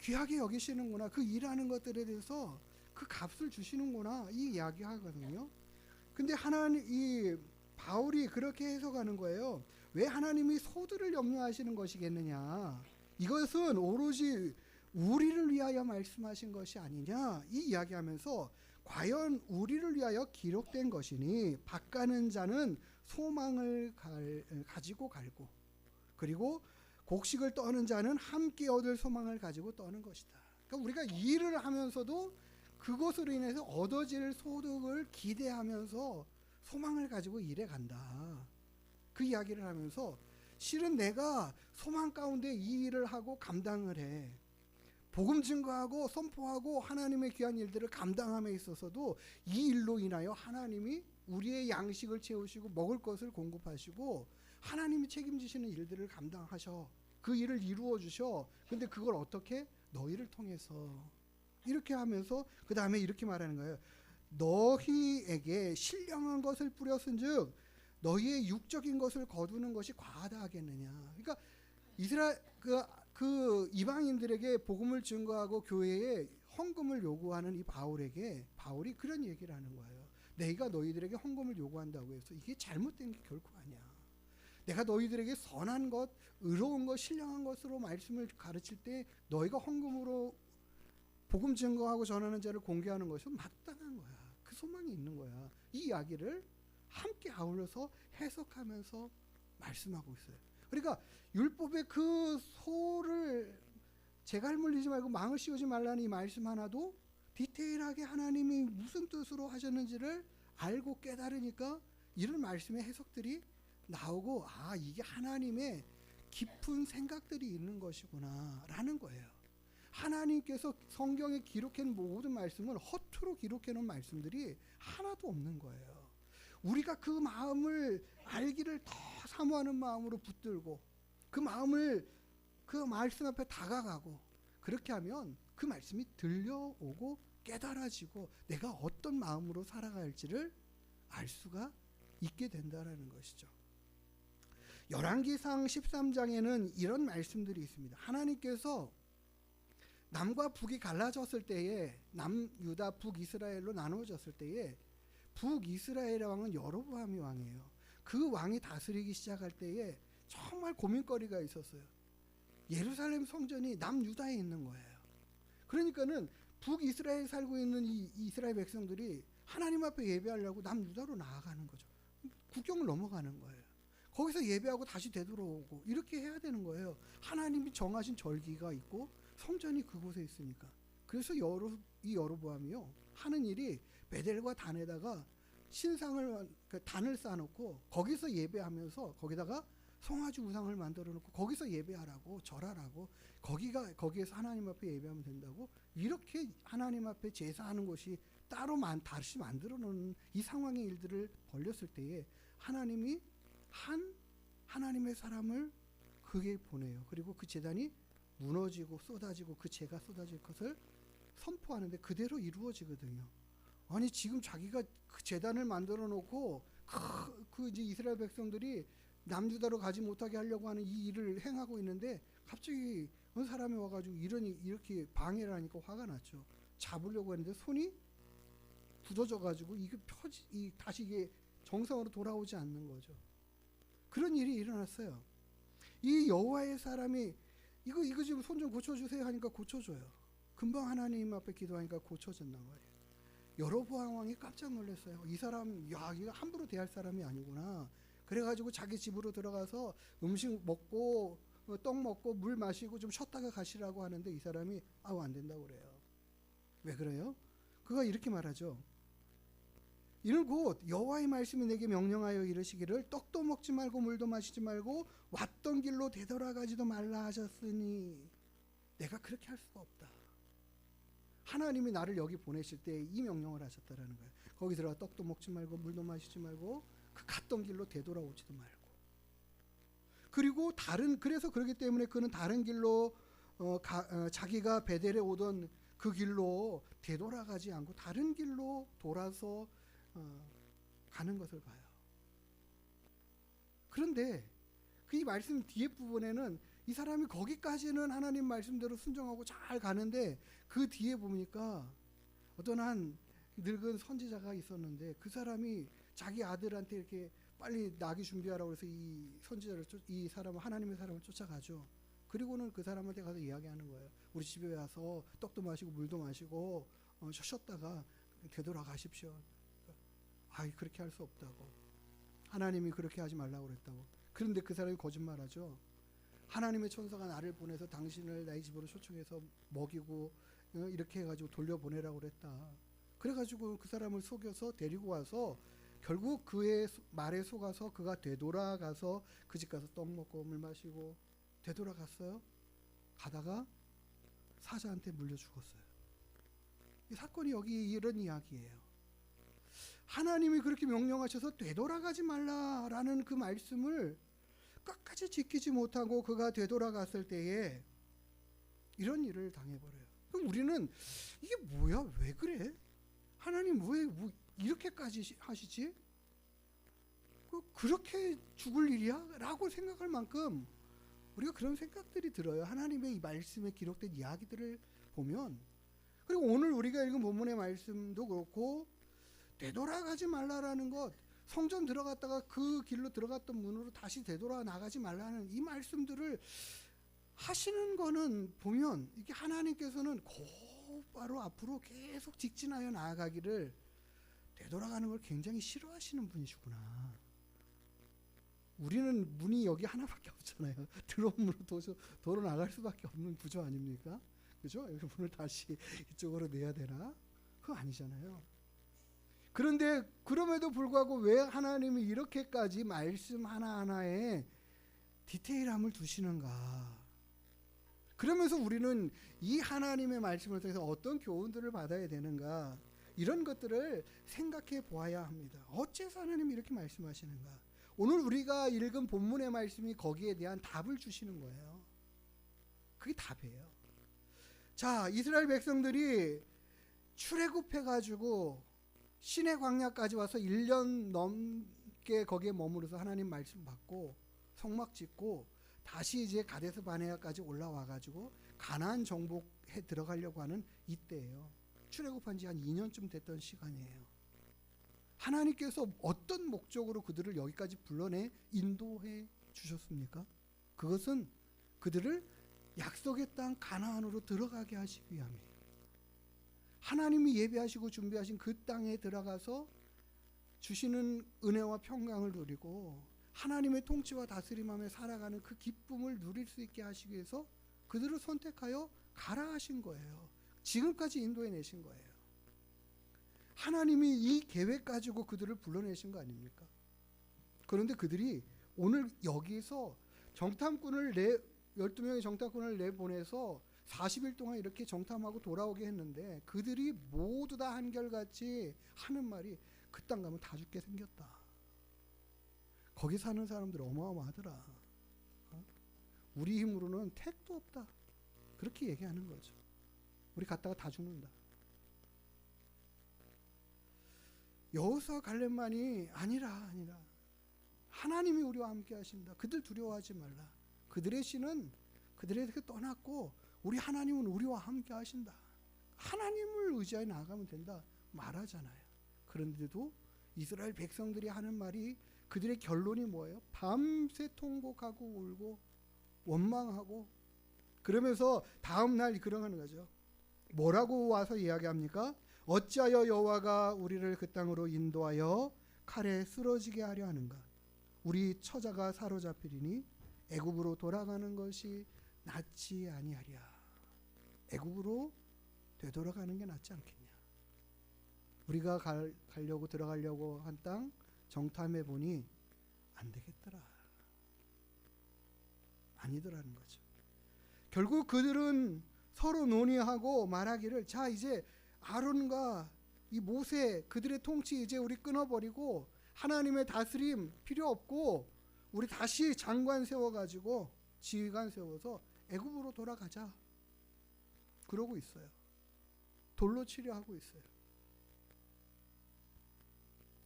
귀하게 여기시는구나. 그 일하는 것들에 대해서 그 값을 주시는구나. 이 이야기 하거든요. 근데 이 바울이 그렇게 해석하는 거예요. 왜 하나님이 소들을 염려하시는 것이겠느냐. 이것은 오로지 우리를 위하여 말씀하신 것이 아니냐. 이 이야기하면서 과연 우리를 위하여 기록된 것이니 밭가는 자는 소망을 가지고 갈고, 그리고 곡식을 떠는 자는 함께 얻을 소망을 가지고 떠는 것이다. 그러니까 우리가 일을 하면서도 그것으로 인해서 얻어질 소득을 기대하면서 소망을 가지고 일해 간다. 그 이야기를 하면서 실은 내가 소망 가운데 이 일을 하고 감당을 해. 복음 증거하고 선포하고 하나님의 귀한 일들을 감당함에 있어서도 이 일로 인하여 하나님이 우리의 양식을 채우시고 먹을 것을 공급하시고 하나님이 책임지시는 일들을 감당하셔. 그 일을 이루어 주셔. 근데 그걸 어떻게? 너희를 통해서. 이렇게 하면서 그 다음에 이렇게 말하는 거예요. 너희에게 신령한 것을 뿌렸은즉 너희의 육적인 것을 거두는 것이 과하다 하겠느냐. 그러니까 그 이방인들에게 복음을 증거하고 교회에 헌금을 요구하는 이 바울이 그런 얘기를 하는 거예요. 내가 너희들에게 헌금을 요구한다고 해서 이게 잘못된 게 결코 아니야. 내가 너희들에게 선한 것, 의로운 것, 신령한 것으로 말씀을 가르칠 때 너희가 헌금으로 복음 증거하고 전하는 자를 공개하는 것은 마땅한 거야. 그 소망이 있는 거야. 이 이야기를 함께 아울러서 해석하면서 말씀하고 있어요. 그러니까 율법의 그 소를 재갈 물리지 말고 망을 씌우지 말라는 이 말씀 하나도 디테일하게 하나님이 무슨 뜻으로 하셨는지를 알고 깨달으니까 이런 말씀의 해석들이 나오고, 아, 이게 하나님의 깊은 생각들이 있는 것이구나 라는 거예요. 하나님께서 성경에 기록해 놓은 모든 말씀을 허투루 기록해 놓은 말씀들이 하나도 없는 거예요. 우리가 그 마음을 알기를 더 사모하는 마음으로 붙들고 그 마음을 그 말씀 앞에 다가가고, 그렇게 하면 그 말씀이 들려오고 깨달아지고 내가 어떤 마음으로 살아갈지를 알 수가 있게 된다라는 것이죠. 열왕기상 13장에는 이런 말씀들이 있습니다. 하나님께서 남과 북이 갈라졌을 때에, 남유다 북이스라엘로 나누어졌을 때에 북이스라엘의 왕은 여로보암이 왕이에요. 그 왕이 다스리기 시작할 때에 정말 고민거리가 있었어요. 예루살렘 성전이 남유다에 있는 거예요. 그러니까는 북이스라엘에 살고 있는 이 이스라엘 백성들이 하나님 앞에 예배하려고 남유다로 나아가는 거죠. 국경을 넘어가는 거예요. 거기서 예배하고 다시 되돌아오고 이렇게 해야 되는 거예요. 하나님이 정하신 절기가 있고 성전이 그곳에 있으니까. 그래서 이 여로보암이요 하는 일이 베델과 단에다가 신상을, 단을 쌓아놓고 거기서 예배하면서 거기다가 송아지 우상을 만들어 놓고 거기서 예배하라고 절하라고 거기에서 하나님 앞에 예배하면 된다고 이렇게 하나님 앞에 제사하는 것이 따로 다시 만들어 놓은 이 상황의 일들을 벌렸을 때에 하나님이 한 하나님의 사람을 그게 보내요. 그리고 그 제단이 무너지고 쏟아지고 그 죄가 쏟아질 것을 선포하는데 그대로 이루어지거든요. 아니 지금 자기가 그 제단을 만들어 놓고 그 이제 이스라엘 백성들이 남유다로 가지 못하게 하려고 하는 이 일을 행하고 있는데 갑자기 어느 사람이 와가지고 이렇게 방해를 하니까 화가 났죠. 잡으려고 했는데 손이 굳어져가지고 다시 이게 정상으로 돌아오지 않는 거죠. 그런 일이 일어났어요. 이 여호와의 사람이 이거 지금 손 좀 고쳐주세요 하니까 고쳐줘요. 금방 하나님 앞에 기도하니까 고쳐졌단 말이에요. 여로보암 왕이 깜짝 놀랐어요. 이 사람, 야, 이거 함부로 대할 사람이 아니구나. 그래가지고 자기 집으로 들어가서 음식 먹고 떡 먹고 물 마시고 좀 쉬었다가 가시라고 하는데 이 사람이 안 된다고 그래요. 왜 그래요? 그가 이렇게 말하죠. 이는 곧 여호와의 말씀이 내게 명령하여 이르시기를 떡도 먹지 말고 물도 마시지 말고 왔던 길로 되돌아가지도 말라 하셨으니 내가 그렇게 할 수가 없다. 하나님이 나를 여기 보내실 때 이 명령을 하셨다라는 거예요. 거기 들어가 떡도 먹지 말고 물도 마시지 말고 그 갔던 길로 되돌아오지도 말고. 그리고 그래서 그렇기 때문에 그는 다른 길로 자기가 베델에 오던 그 길로 되돌아가지 않고 다른 길로 돌아서 가는 것을 봐요. 그런데 그 이 말씀 뒤에 부분에는 이 사람이 거기까지는 하나님 말씀대로 순종하고 잘 가는데 그 뒤에 보니까 어떤 한 늙은 선지자가 있었는데 그 사람이 자기 아들한테 이렇게 빨리 나기 준비하라고 해서 이 사람은 하나님의 사람을 쫓아가죠. 그리고는 그 사람한테 가서 이야기하는 거예요. 우리 집에 와서 떡도 마시고 물도 마시고 쉬었다가 되돌아가십시오. 그렇게 할 수 없다고. 하나님이 그렇게 하지 말라고 그랬다고. 그런데 그 사람이 거짓말하죠. 하나님의 천사가 나를 보내서 당신을 나의 집으로 초청해서 먹이고 이렇게 해가지고 돌려보내라고 그랬다. 그래가지고 그 사람을 속여서 데리고 와서 결국 그의 말에 속아서 그가 되돌아가서 그 집 가서 떡 먹고 물 마시고 되돌아갔어요. 가다가 사자한테 물려 죽었어요. 이 사건이 여기 이런 이야기예요. 하나님이 그렇게 명령하셔서 되돌아가지 말라라는 그 말씀을 끝까지 지키지 못하고 그가 되돌아갔을 때에 이런 일을 당해버려요. 그럼 우리는 이게 뭐야? 왜 그래? 하나님 왜 이렇게까지 하시지? 그렇게 죽을 일이야? 라고 생각할 만큼 우리가 그런 생각들이 들어요. 하나님의 이 말씀에 기록된 이야기들을 보면. 그리고 오늘 우리가 읽은 본문의 말씀도 그렇고 되돌아가지 말라라는 것, 성전 들어갔다가 그 길로 들어갔던 문으로 다시 되돌아 나가지 말라는 이 말씀들을 하시는 거는 보면 이게 하나님께서는 곧바로 앞으로 계속 직진하여 나아가기를 되돌아가는 걸 굉장히 싫어하시는 분이시구나. 우리는 문이 여기 하나밖에 없잖아요. 들어온 문으로 도로 나갈 수밖에 없는 구조 아닙니까? 그죠? 여기 문을 다시 이쪽으로 내야 되나? 그거 아니잖아요. 그런데 그럼에도 불구하고 왜 하나님이 이렇게까지 말씀 하나하나에 디테일함을 두시는가? 그러면서 우리는 이 하나님의 말씀을 통해서 어떤 교훈들을 받아야 되는가? 이런 것들을 생각해 보아야 합니다. 어째서 하나님이 이렇게 말씀하시는가? 오늘 우리가 읽은 본문의 말씀이 거기에 대한 답을 주시는 거예요. 그게 답이에요. 자, 이스라엘 백성들이 출애굽해가지고 시내 광야까지 와서 1년 넘게 거기에 머무르서 하나님 말씀 받고 성막 짓고 다시 이제 가데스 바네아까지 올라와가지고 가나안 정복해 들어가려고 하는 이때예요. 출애굽한 지 한 2년쯤 됐던 시간이에요. 하나님께서 어떤 목적으로 그들을 여기까지 불러내 인도해 주셨습니까? 그것은 그들을 약속의 땅 가나안으로 들어가게 하시기 위함이에요. 하나님이 예비하시고 준비하신 그 땅에 들어가서 주시는 은혜와 평강을 누리고 하나님의 통치와 다스림하며 살아가는 그 기쁨을 누릴 수 있게 하시기 위해서 그들을 선택하여 가라 하신 거예요. 지금까지 인도해 내신 거예요. 하나님이 이 계획 가지고 그들을 불러내신 거 아닙니까? 그런데 그들이 오늘 여기서 12명의 정탐꾼을 내보내서 40일 동안 이렇게 정탐하고 돌아오게 했는데 그들이 모두 다 한결같이 하는 말이 그 땅 가면 다 죽게 생겼다. 거기 사는 사람들 어마어마하더라. 우리 힘으로는 택도 없다. 그렇게 얘기하는 거죠. 우리 갔다가 다 죽는다. 여호수아 갈렙만이 아니라 하나님이 우리와 함께 하신다. 그들 두려워하지 말라. 그들의 신은 그들에게 떠났고 우리 하나님은 우리와 함께 하신다. 하나님을 의지하여 나아가면 된다 말하잖아요. 그런데도 이스라엘 백성들이 하는 말이 그들의 결론이 뭐예요? 밤새 통곡하고 울고 원망하고 그러면서 다음 날 그러는 거죠. 뭐라고 와서 이야기합니까? 어찌하여 여호와가 우리를 그 땅으로 인도하여 칼에 쓰러지게 하려 하는가? 우리 처자가 사로잡히리니 애굽으로 돌아가는 것이 낫지 아니하랴. 애굽으로 되돌아가는 게 낫지 않겠냐? 우리가 들어가려고 한 땅 정탐해 보니 안 되겠더라. 아니더라는 거죠. 결국 그들은 서로 논의하고 말하기를 자 이제 아론과 이 모세 그들의 통치 이제 우리 끊어버리고 하나님의 다스림 필요 없고 우리 다시 장관 세워가지고 지휘관 세워서 애굽으로 돌아가자. 그러고 있어요. 돌로 치려 하고 있어요.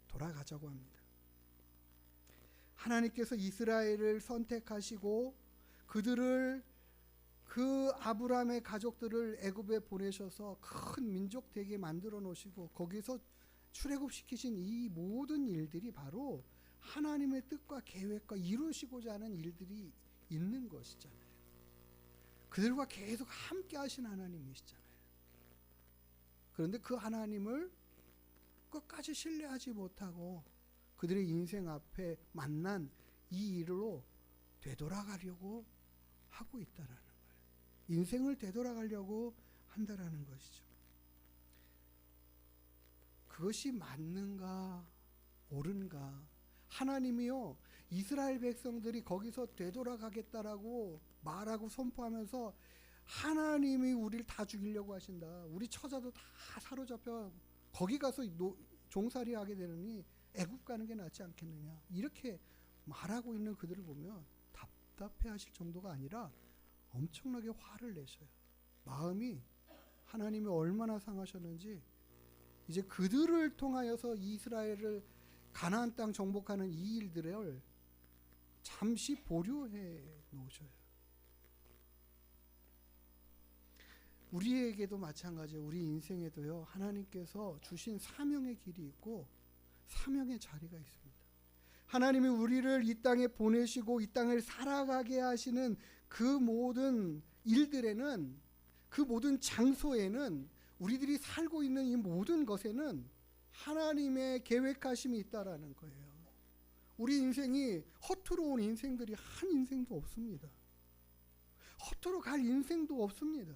돌아가자고 합니다. 하나님께서 이스라엘을 선택하시고 그들을 그 아브라함의 가족들을 애굽에 보내셔서 큰 민족 되게 만들어 놓으시고 거기서 출애굽시키신 이 모든 일들이 바로 하나님의 뜻과 계획과 이루시고자 하는 일들이 있는 것이잖아요. 그들과 계속 함께 하신 하나님이시잖아요. 그런데 그 하나님을 끝까지 신뢰하지 못하고 그들의 인생 앞에 만난 이 일로 되돌아가려고 하고 있다라는 거예요. 인생을 되돌아가려고 한다라는 것이죠. 그것이 맞는가 옳은가? 하나님이요 이스라엘 백성들이 거기서 되돌아가겠다라고 말하고 선포하면서 하나님이 우리를 다 죽이려고 하신다. 우리 처자도 다 사로잡혀 거기 가서 종살이 하게 되느니 애굽 가는 게 낫지 않겠느냐. 이렇게 말하고 있는 그들을 보면 답답해 하실 정도가 아니라 엄청나게 화를 내셔요. 마음이 하나님이 얼마나 상하셨는지 이제 그들을 통하여서 이스라엘을 가나안 땅 정복하는 이 일들을 잠시 보류해 놓으셔요. 우리에게도 마찬가지예요. 우리 인생에도요. 하나님께서 주신 사명의 길이 있고 사명의 자리가 있습니다. 하나님이 우리를 이 땅에 보내시고 이 땅을 살아가게 하시는 그 모든 일들에는 그 모든 장소에는 우리들이 살고 있는 이 모든 것에는 하나님의 계획하심이 있다라는 거예요. 우리 인생이 허투루 온 인생들이 한 인생도 없습니다. 허투루 갈 인생도 없습니다.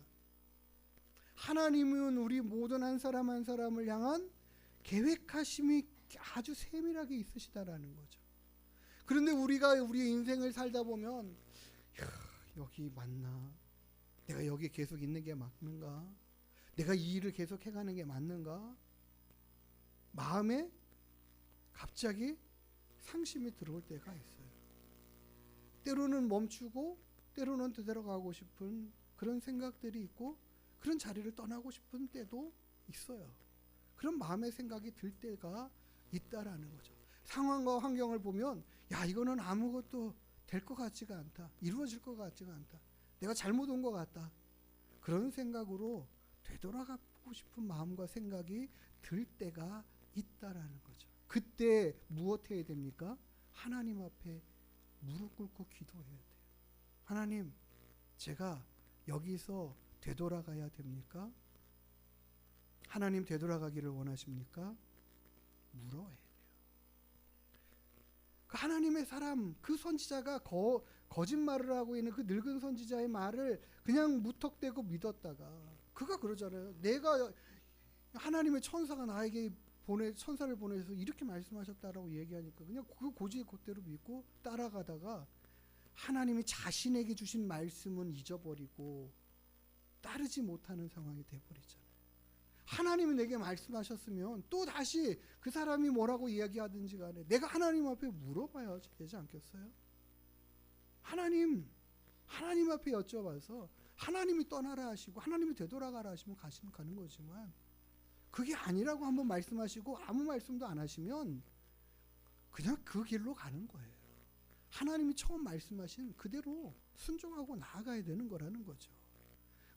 하나님은 우리 모든 한 사람 한 사람을 향한 계획하심이 아주 세밀하게 있으시다라는 거죠. 그런데 우리가 우리 인생을 살다 보면 여기 맞나? 내가 여기 계속 있는 게 맞는가? 내가 이 일을 계속 해가는 게 맞는가? 마음에 갑자기 상심이 들어올 때가 있어요. 때로는 멈추고 때로는 되돌아가고 싶은 그런 생각들이 있고 그런 자리를 떠나고 싶은 때도 있어요. 그런 마음의 생각이 들 때가 있다라는 거죠. 상황과 환경을 보면 야 이거는 아무것도 될 것 같지가 않다. 이루어질 것 같지가 않다. 내가 잘못 온 것 같다. 그런 생각으로 되돌아가고 싶은 마음과 생각이 들 때가 있다라는 거죠. 그때 무엇 해야 됩니까? 하나님 앞에 무릎 꿇고 기도해야 돼요. 하나님, 제가 여기서 되돌아가야 됩니까? 하나님 되돌아가기를 원하십니까? 물어야 돼요. 그 하나님의 사람, 그 선지자가 거짓말을 하고 있는 그 늙은 선지자의 말을 그냥 무턱대고 믿었다가 그가 그러잖아요. 내가 하나님의 천사가 나에게 천사를 보내서 이렇게 말씀하셨다라고 얘기하니까 그냥 그 고지 그대로 믿고 따라가다가 하나님이 자신에게 주신 말씀은 잊어버리고 따르지 못하는 상황이 돼버리잖아요. 하나님이 내게 말씀하셨으면 또 다시 그 사람이 뭐라고 이야기하든지 간에 내가 하나님 앞에 물어봐야 되지 않겠어요? 하나님 앞에 여쭤봐서 하나님이 떠나라 하시고 하나님이 되돌아가라 하시면 가는 거지만 그게 아니라고 한번 말씀하시고 아무 말씀도 안 하시면 그냥 그 길로 가는 거예요. 하나님이 처음 말씀하신 그대로 순종하고 나아가야 되는 거라는 거죠.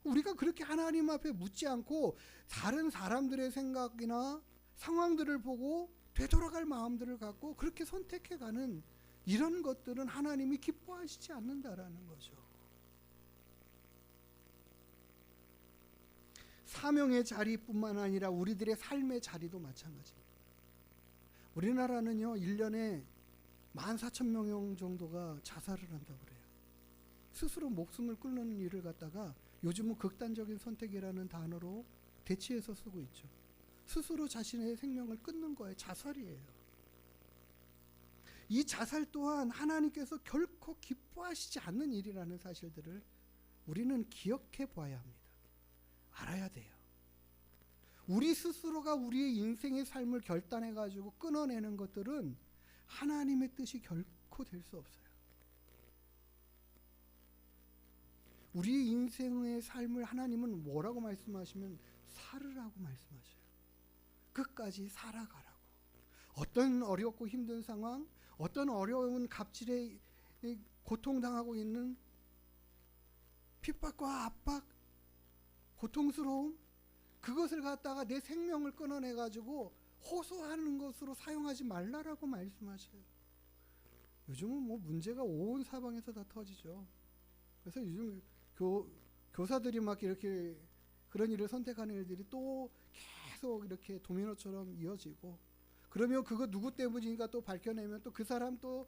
우리가 그렇게 하나님 앞에 묻지 않고 다른 사람들의 생각이나 상황들을 보고 되돌아갈 마음들을 갖고 그렇게 선택해가는 이런 것들은 하나님이 기뻐하시지 않는다라는 거죠. 사명의 자리뿐만 아니라 우리들의 삶의 자리도 마찬가지입니다. 우리나라는요 1년에 14,000명 정도가 자살을 한다고 그래요. 스스로 목숨을 끊는 일을 갖다가 요즘은 극단적인 선택이라는 단어로 대체해서 쓰고 있죠. 스스로 자신의 생명을 끊는 거예요. 자살이에요. 이 자살 또한 하나님께서 결코 기뻐하시지 않는 일이라는 사실들을 우리는 기억해 봐야 합니다. 알아야 돼요. 우리 스스로가 우리의 인생의 삶을 결단해 가지고 끊어내는 것들은 하나님의 뜻이 결코 될 수 없어요. 우리 인생의 삶을 하나님은 뭐라고 말씀하시면 살으라고 말씀하셔요. 끝까지 살아가라고. 어떤 어렵고 힘든 상황, 어떤 어려운 갑질에 고통당하고 있는 핍박과 압박, 고통스러움, 그것을 갖다가 내 생명을 끊어내 가지고 호소하는 것으로 사용하지 말라라고 말씀하셔요. 요즘은 뭐 문제가 온 사방에서 다 터지죠. 그래서 요즘 교사들이 막 이렇게 그런 일을 선택하는 일들이 또 계속 이렇게 도미노처럼 이어지고, 그러면 그거 누구 때문인가 또 밝혀내면 또 그 사람 또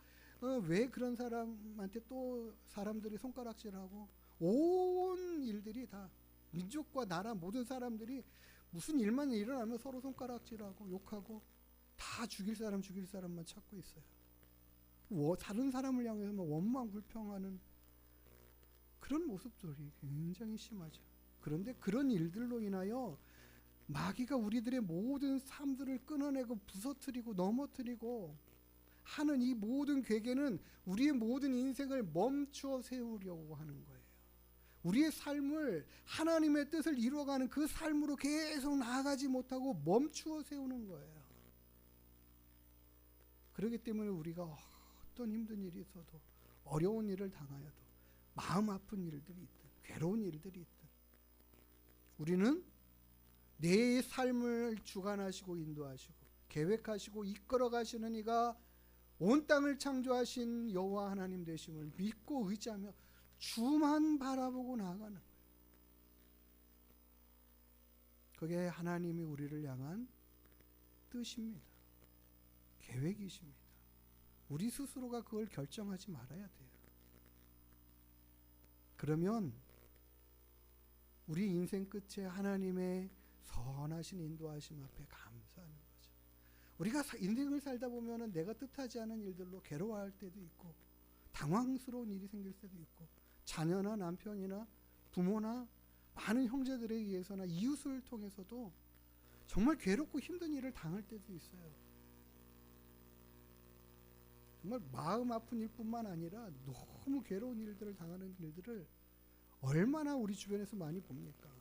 왜 그런 사람한테 또 사람들이 손가락질하고, 온 일들이 다 민족과 나라 모든 사람들이 무슨 일만 일어나면 서로 손가락질하고 욕하고 다 죽일 사람만 찾고 있어요. 다른 사람을 향해서 원망 불평하는 그런 모습들이 굉장히 심하죠. 그런데 그런 일들로 인하여 마귀가 우리들의 모든 삶들을 끊어내고 부서뜨리고 넘어뜨리고 하는 이 모든 괴계는 우리의 모든 인생을 멈추어 세우려고 하는 거예요. 우리의 삶을 하나님의 뜻을 이루어가는 그 삶으로 계속 나아가지 못하고 멈추어 세우는 거예요. 그렇기 때문에 우리가 어떤 힘든 일이 있어도, 어려운 일을 당하여도, 마음 아픈 일들이 있든 괴로운 일들이 있든, 우리는 내 삶을 주관하시고 인도하시고 계획하시고 이끌어 가시는 이가 온 땅을 창조하신 여호와 하나님 되심을 믿고 의지하며 주만 바라보고 나아가는 거예요. 그게 하나님이 우리를 향한 뜻입니다. 계획이십니다. 우리 스스로가 그걸 결정하지 말아야 돼요. 그러면 우리 인생 끝에 하나님의 선하신 인도하심 앞에 감사하는 거죠. 우리가 인생을 살다 보면은 내가 뜻하지 않은 일들로 괴로워할 때도 있고, 당황스러운 일이 생길 때도 있고, 자녀나 남편이나 부모나 많은 형제들에 의해서나 이웃을 통해서도 정말 괴롭고 힘든 일을 당할 때도 있어요. 정말 마음 아픈 일뿐만 아니라 너무 괴로운 일들을 당하는 일들을 얼마나 우리 주변에서 많이 봅니까?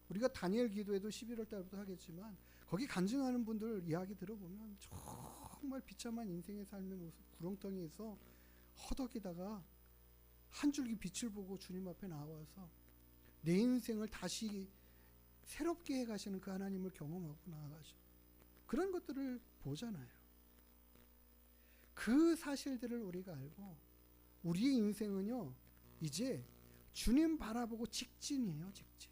우리가 다니엘 기도에도 11월 달부터 하겠지만 거기 간증하는 분들 이야기 들어보면 정말 비참한 인생의 삶의 모습, 구렁텅이에서 허덕이다가 한 줄기 빛을 보고 주님 앞에 나와서 내 인생을 다시 새롭게 해가시는 그 하나님을 경험하고 나아가죠. 그런 것들을 보잖아요. 그 사실들을 우리가 알고 우리의 인생은요 이제 주님 바라보고 직진이에요. 직진.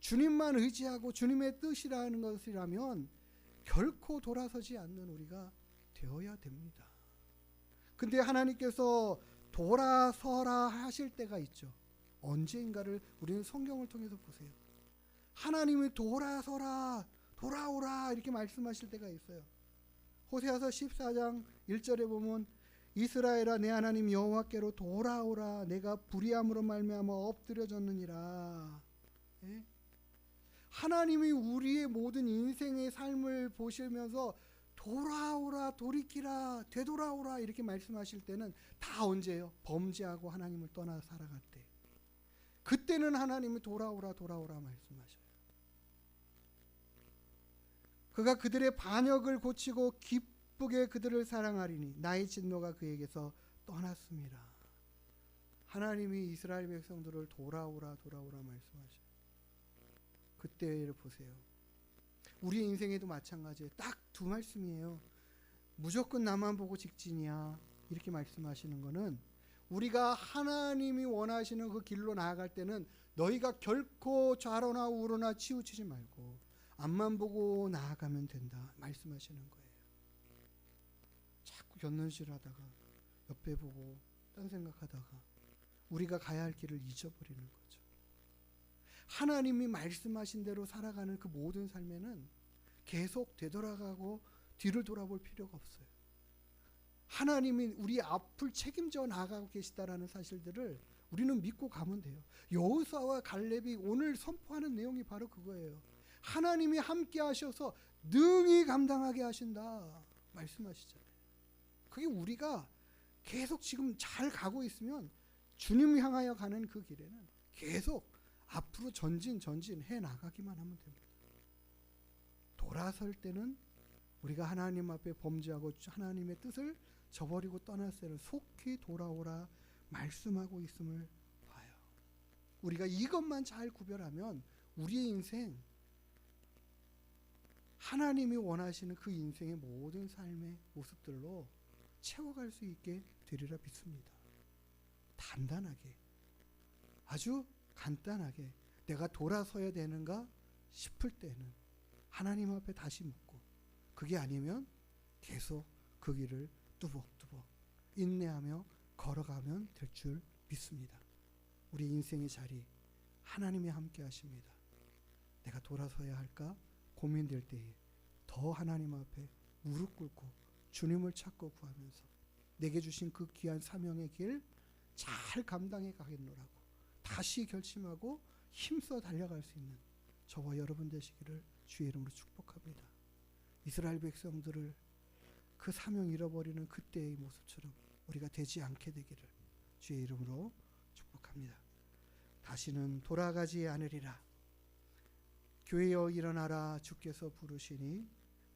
주님만 의지하고 주님의 뜻이라는 것이라면 결코 돌아서지 않는 우리가 되어야 됩니다. 근데 하나님께서 돌아서라 하실 때가 있죠. 언제인가를 우리는 성경을 통해서 보세요. 하나님이 돌아서라, 돌아오라 이렇게 말씀하실 때가 있어요. 호세아서 14장 1절에 보면 이스라엘아 내 하나님 여호와께로 돌아오라 내가 불의함으로 말미암아 엎드려졌느니라. 예? 하나님이 우리의 모든 인생의 삶을 보시면서 돌아오라 돌이키라 되돌아오라 이렇게 말씀하실 때는 다 언제예요? 범죄하고 하나님을 떠나 살아갈 때. 그때는 하나님이 돌아오라 말씀하셔요. 그가 그들의 반역을 고치고 기쁘게 그들을 사랑하리니 나의 진노가 그에게서 떠났습니다. 하나님이 이스라엘 백성들을 돌아오라 말씀하셔요. 그때를 보세요. 우리 인생에도 마찬가지예요. 딱 두 말씀이에요. 무조건 나만 보고 직진이야 이렇게 말씀하시는 거는 우리가 하나님이 원하시는 그 길로 나아갈 때는 너희가 결코 좌로나 우로나 치우치지 말고 앞만 보고 나아가면 된다 말씀하시는 거예요. 자꾸 곁눈질하다가 옆에 보고 딴 생각하다가 우리가 가야 할 길을 잊어버리는 거죠. 하나님이 말씀하신 대로 살아가는 그 모든 삶에는 계속 되돌아가고 뒤를 돌아볼 필요가 없어요. 하나님이 우리 앞을 책임져 나가고 계시다라는 사실들을 우리는 믿고 가면 돼요. 여호수아와 갈렙이 오늘 선포하는 내용이 바로 그거예요. 하나님이 함께 하셔서 능히 감당하게 하신다 말씀하시잖아요. 그게 우리가 계속 지금 잘 가고 있으면 주님 향하여 가는 그 길에는 계속 앞으로 전진 해 나가기만 하면 됩니다. 돌아설 때는 우리가 하나님 앞에 범죄하고 하나님의 뜻을 저버리고 떠났을 때는 속히 돌아오라 말씀하고 있음을 봐요. 우리가 이것만 잘 구별하면 우리의 인생 하나님이 원하시는 그 인생의 모든 삶의 모습들로 채워갈 수 있게 되리라 믿습니다. 단단하게 아주 간단하게 내가 돌아서야 되는가 싶을 때는 하나님 앞에 다시 묻고 그게 아니면 계속 그 길을 뚜벅뚜벅 인내하며 걸어가면 될 줄 믿습니다. 우리 인생의 자리 하나님이 함께 하십니다. 내가 돌아서야 할까 고민될 때에 더 하나님 앞에 무릎 꿇고 주님을 찾고 구하면서 내게 주신 그 귀한 사명의 길 잘 감당해 가겠노라고 다시 결심하고 힘써 달려갈 수 있는 저와 여러분 되시기를 주의 이름으로 축복합니다. 이스라엘 백성들을 그 사명 잃어버리는 그때의 모습처럼 우리가 되지 않게 되기를 주의 이름으로 축복합니다. 다시는 돌아가지 않으리라. 교회여 일어나라 주께서 부르시니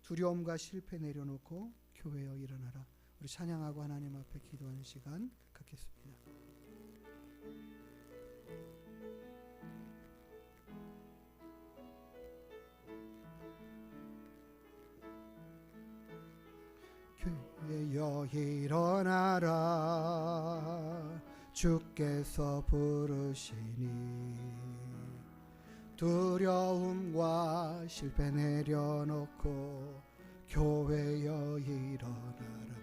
두려움과 실패 내려놓고 교회여 일어나라. 우리 찬양하고 하나님 앞에 기도하는 시간 갖겠습니다. 교회여 일어나라 주께서 부르시니 두려움과 실패 내려놓고 교회여 일어나라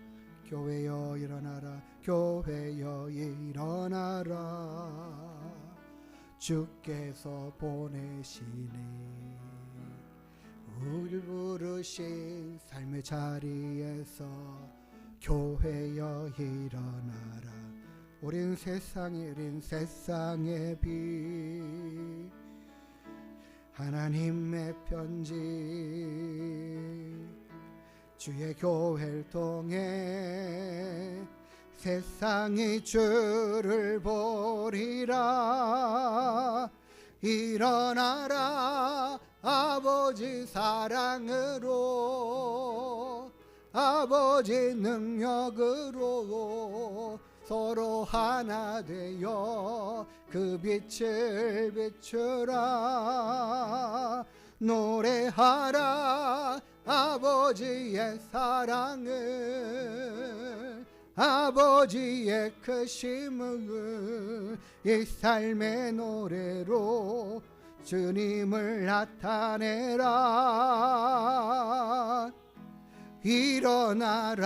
교회여 일어나라 교회여 일어나라 주께서 보내시니 우리 부르신 삶의 자리에서 교회여 일어나라 우린 세상의 빛 하나님의 편지 주의 교회를 통해 세상이 주를 보리라 일어나라 아버지 사랑으로 아버지 능력으로 서로 하나 되어 그 빛을 비추라 노래하라 아버지의 사랑을 아버지의 크심을 이 삶의 노래로 주님을 나타내라 일어나라.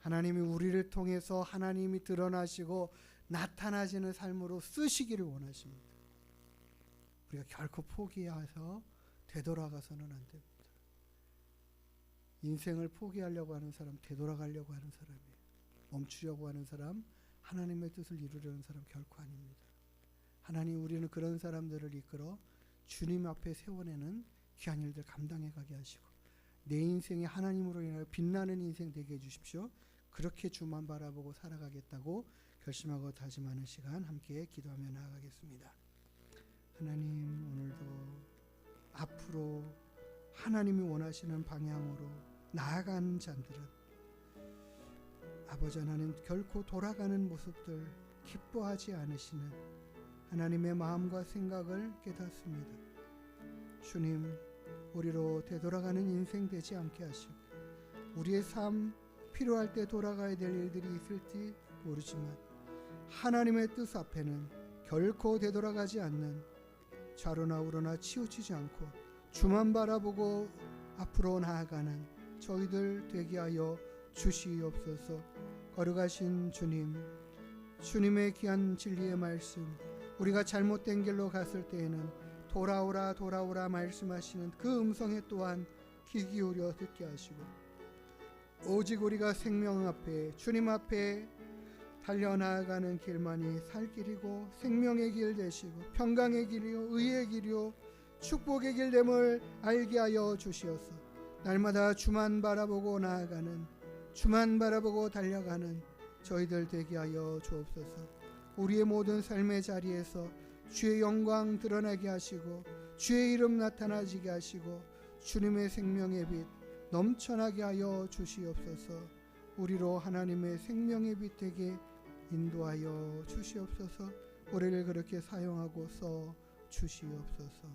하나님이 우리를 통해서 하나님이 드러나시고 나타나시는 삶으로 쓰시기를 원하십니다. 우리가 결코 포기해서 되돌아가서는 안 됩니다. 인생을 포기하려고 하는 사람, 되돌아가려고 하는 사람이에요. 멈추려고 하는 사람, 하나님의 뜻을 이루려는 사람 결코 아닙니다. 하나님, 우리는 그런 사람들을 이끌어 주님 앞에 세워내는 귀한 일들 감당해 가게 하시고 내 인생이 하나님으로 인하여 빛나는 인생 되게 해주십시오. 그렇게 주만 바라보고 살아가겠다고 결심하고 다짐하는 시간 함께 기도하며 나아가겠습니다. 하나님, 오늘도 앞으로 하나님이 원하시는 방향으로 나아가는 자들은 아버지 하나님 결코 돌아가는 모습들 기뻐하지 않으시는 하나님의 마음과 생각을 깨닫습니다. 주님, 우리로 되돌아가는 인생 되지 않게 하시고 우리의 삶 필요할 때 돌아가야 될 일들이 있을지 모르지만 하나님의 뜻 앞에는 결코 되돌아가지 않는 좌로나 우로나 치우치지 않고 주만 바라보고 앞으로 나아가는 저희들 되게 하여 주시옵소서. 거룩하신 주님, 주님의 귀한 진리의 말씀, 우리가 잘못된 길로 갔을 때에는 돌아오라 돌아오라 말씀하시는 그 음성에 또한 귀 기울여 듣게 하시고 오직 우리가 생명 앞에 주님 앞에 달려나가는 길만이 살 길이고 생명의 길 되시고 평강의 길이요 의의 길이요 축복의 길됨을 알게 하여 주시옵소서. 날마다 주만 바라보고 나아가는, 주만 바라보고 달려가는 저희들 되게 하여 주옵소서. 우리의 모든 삶의 자리에서 주의 영광 드러나게 하시고 주의 이름 나타나지게 하시고 주님의 생명의 빛 넘쳐나게 하여 주시옵소서. 우리로 하나님의 생명의 빛 되게 인도하여 주시옵소서. 우리를 그렇게 사용하고 써 주시옵소서.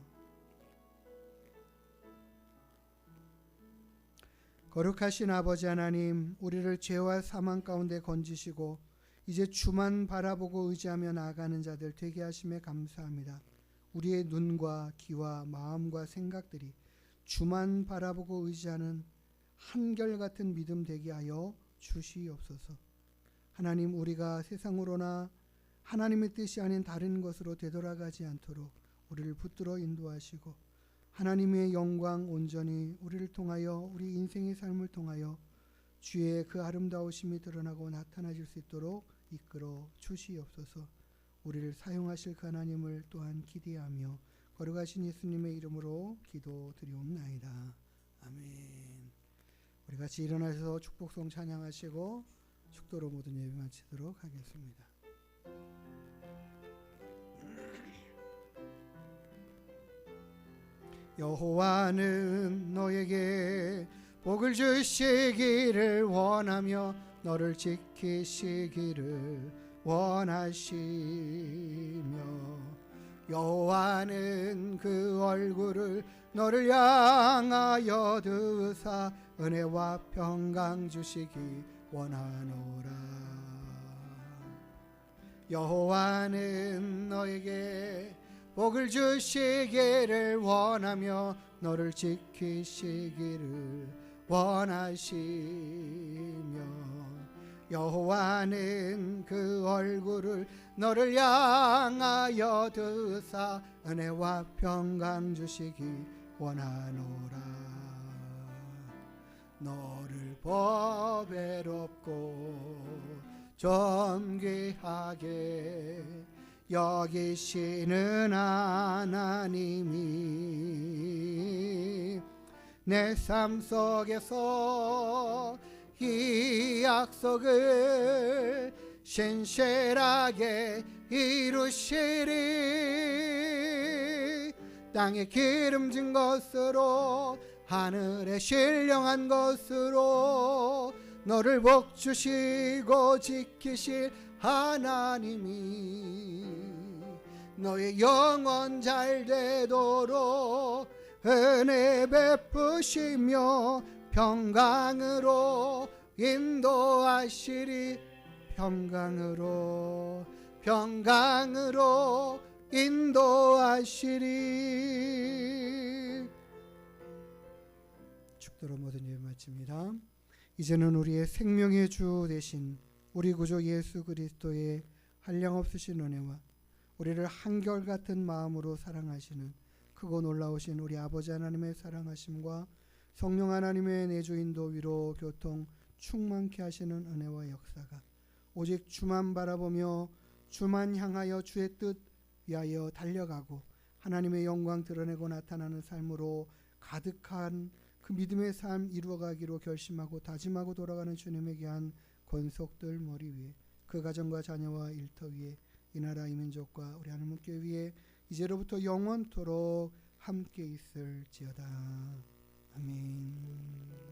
거룩하신 아버지 하나님, 우리를 죄와 사망 가운데 건지시고 이제 주만 바라보고 의지하며 나아가는 자들 되게 하심에 감사합니다. 우리의 눈과 귀와 마음과 생각들이 주만 바라보고 의지하는 한결같은 믿음 되게 하여 주시옵소서. 하나님, 우리가 세상으로나 하나님의 뜻이 아닌 다른 것으로 되돌아가지 않도록 우리를 붙들어 인도하시고 하나님의 영광 온전히 우리를 통하여 우리 인생의 삶을 통하여 주의 그 아름다우심이 드러나고 나타나질 수 있도록 이끌어 주시옵소서. 우리를 사용하실 그 하나님을 또한 기대하며 거룩하신 예수님의 이름으로 기도드리옵나이다. 아멘. 우리 같이 일어나셔서 축복송 찬양하시고 축도로 모든 예배 마치도록 하겠습니다. 여호와는 너에게 복을 주시기를 원하며 너를 지키시기를 원하시며 여호와는 그 얼굴을 너를 향하여 드사 은혜와 평강 주시기 원하노라. 여호와는 너에게 복을 주시기를 원하며 너를 지키시기를 원하시며 여호와는 그 얼굴을 너를 향하여 드사 은혜와 평강 주시기 원하노라. 너를 보배롭고 존귀하게 여기시는 하나님이 내 삶 속에서 이 약속을 신실하게 이루시리. 땅에 기름진 것으로 하늘에 신령한 것으로 너를 복주시고 지키실 하나님이 너의 영혼 잘 되도록 은혜 베푸시며 평강으로 인도하시리. 평강으로 인도하시리. 축도로 모든 예배 마칩니다. 이제는 우리의 생명의 주 되신 우리 구주 예수 그리스도의 한량없으신 은혜와 우리를 한결같은 마음으로 사랑하시는 크고 놀라우신 우리 아버지 하나님의 사랑하심과 성령 하나님의 내주인도 위로 교통 충만케 하시는 은혜와 역사가 오직 주만 바라보며 주만 향하여 주의 뜻 위하여 달려가고 하나님의 영광 드러내고 나타나는 삶으로 가득한 그 믿음의 삶 이루어가기로 결심하고 다짐하고 돌아가는 주님에게 한 권속들 머리 위에 그 가정과 자녀와 일터 위에 이 나라 이 민족과 우리 하나님 교회 위에 이제로부터 영원토록 함께 있을지어다. 아멘.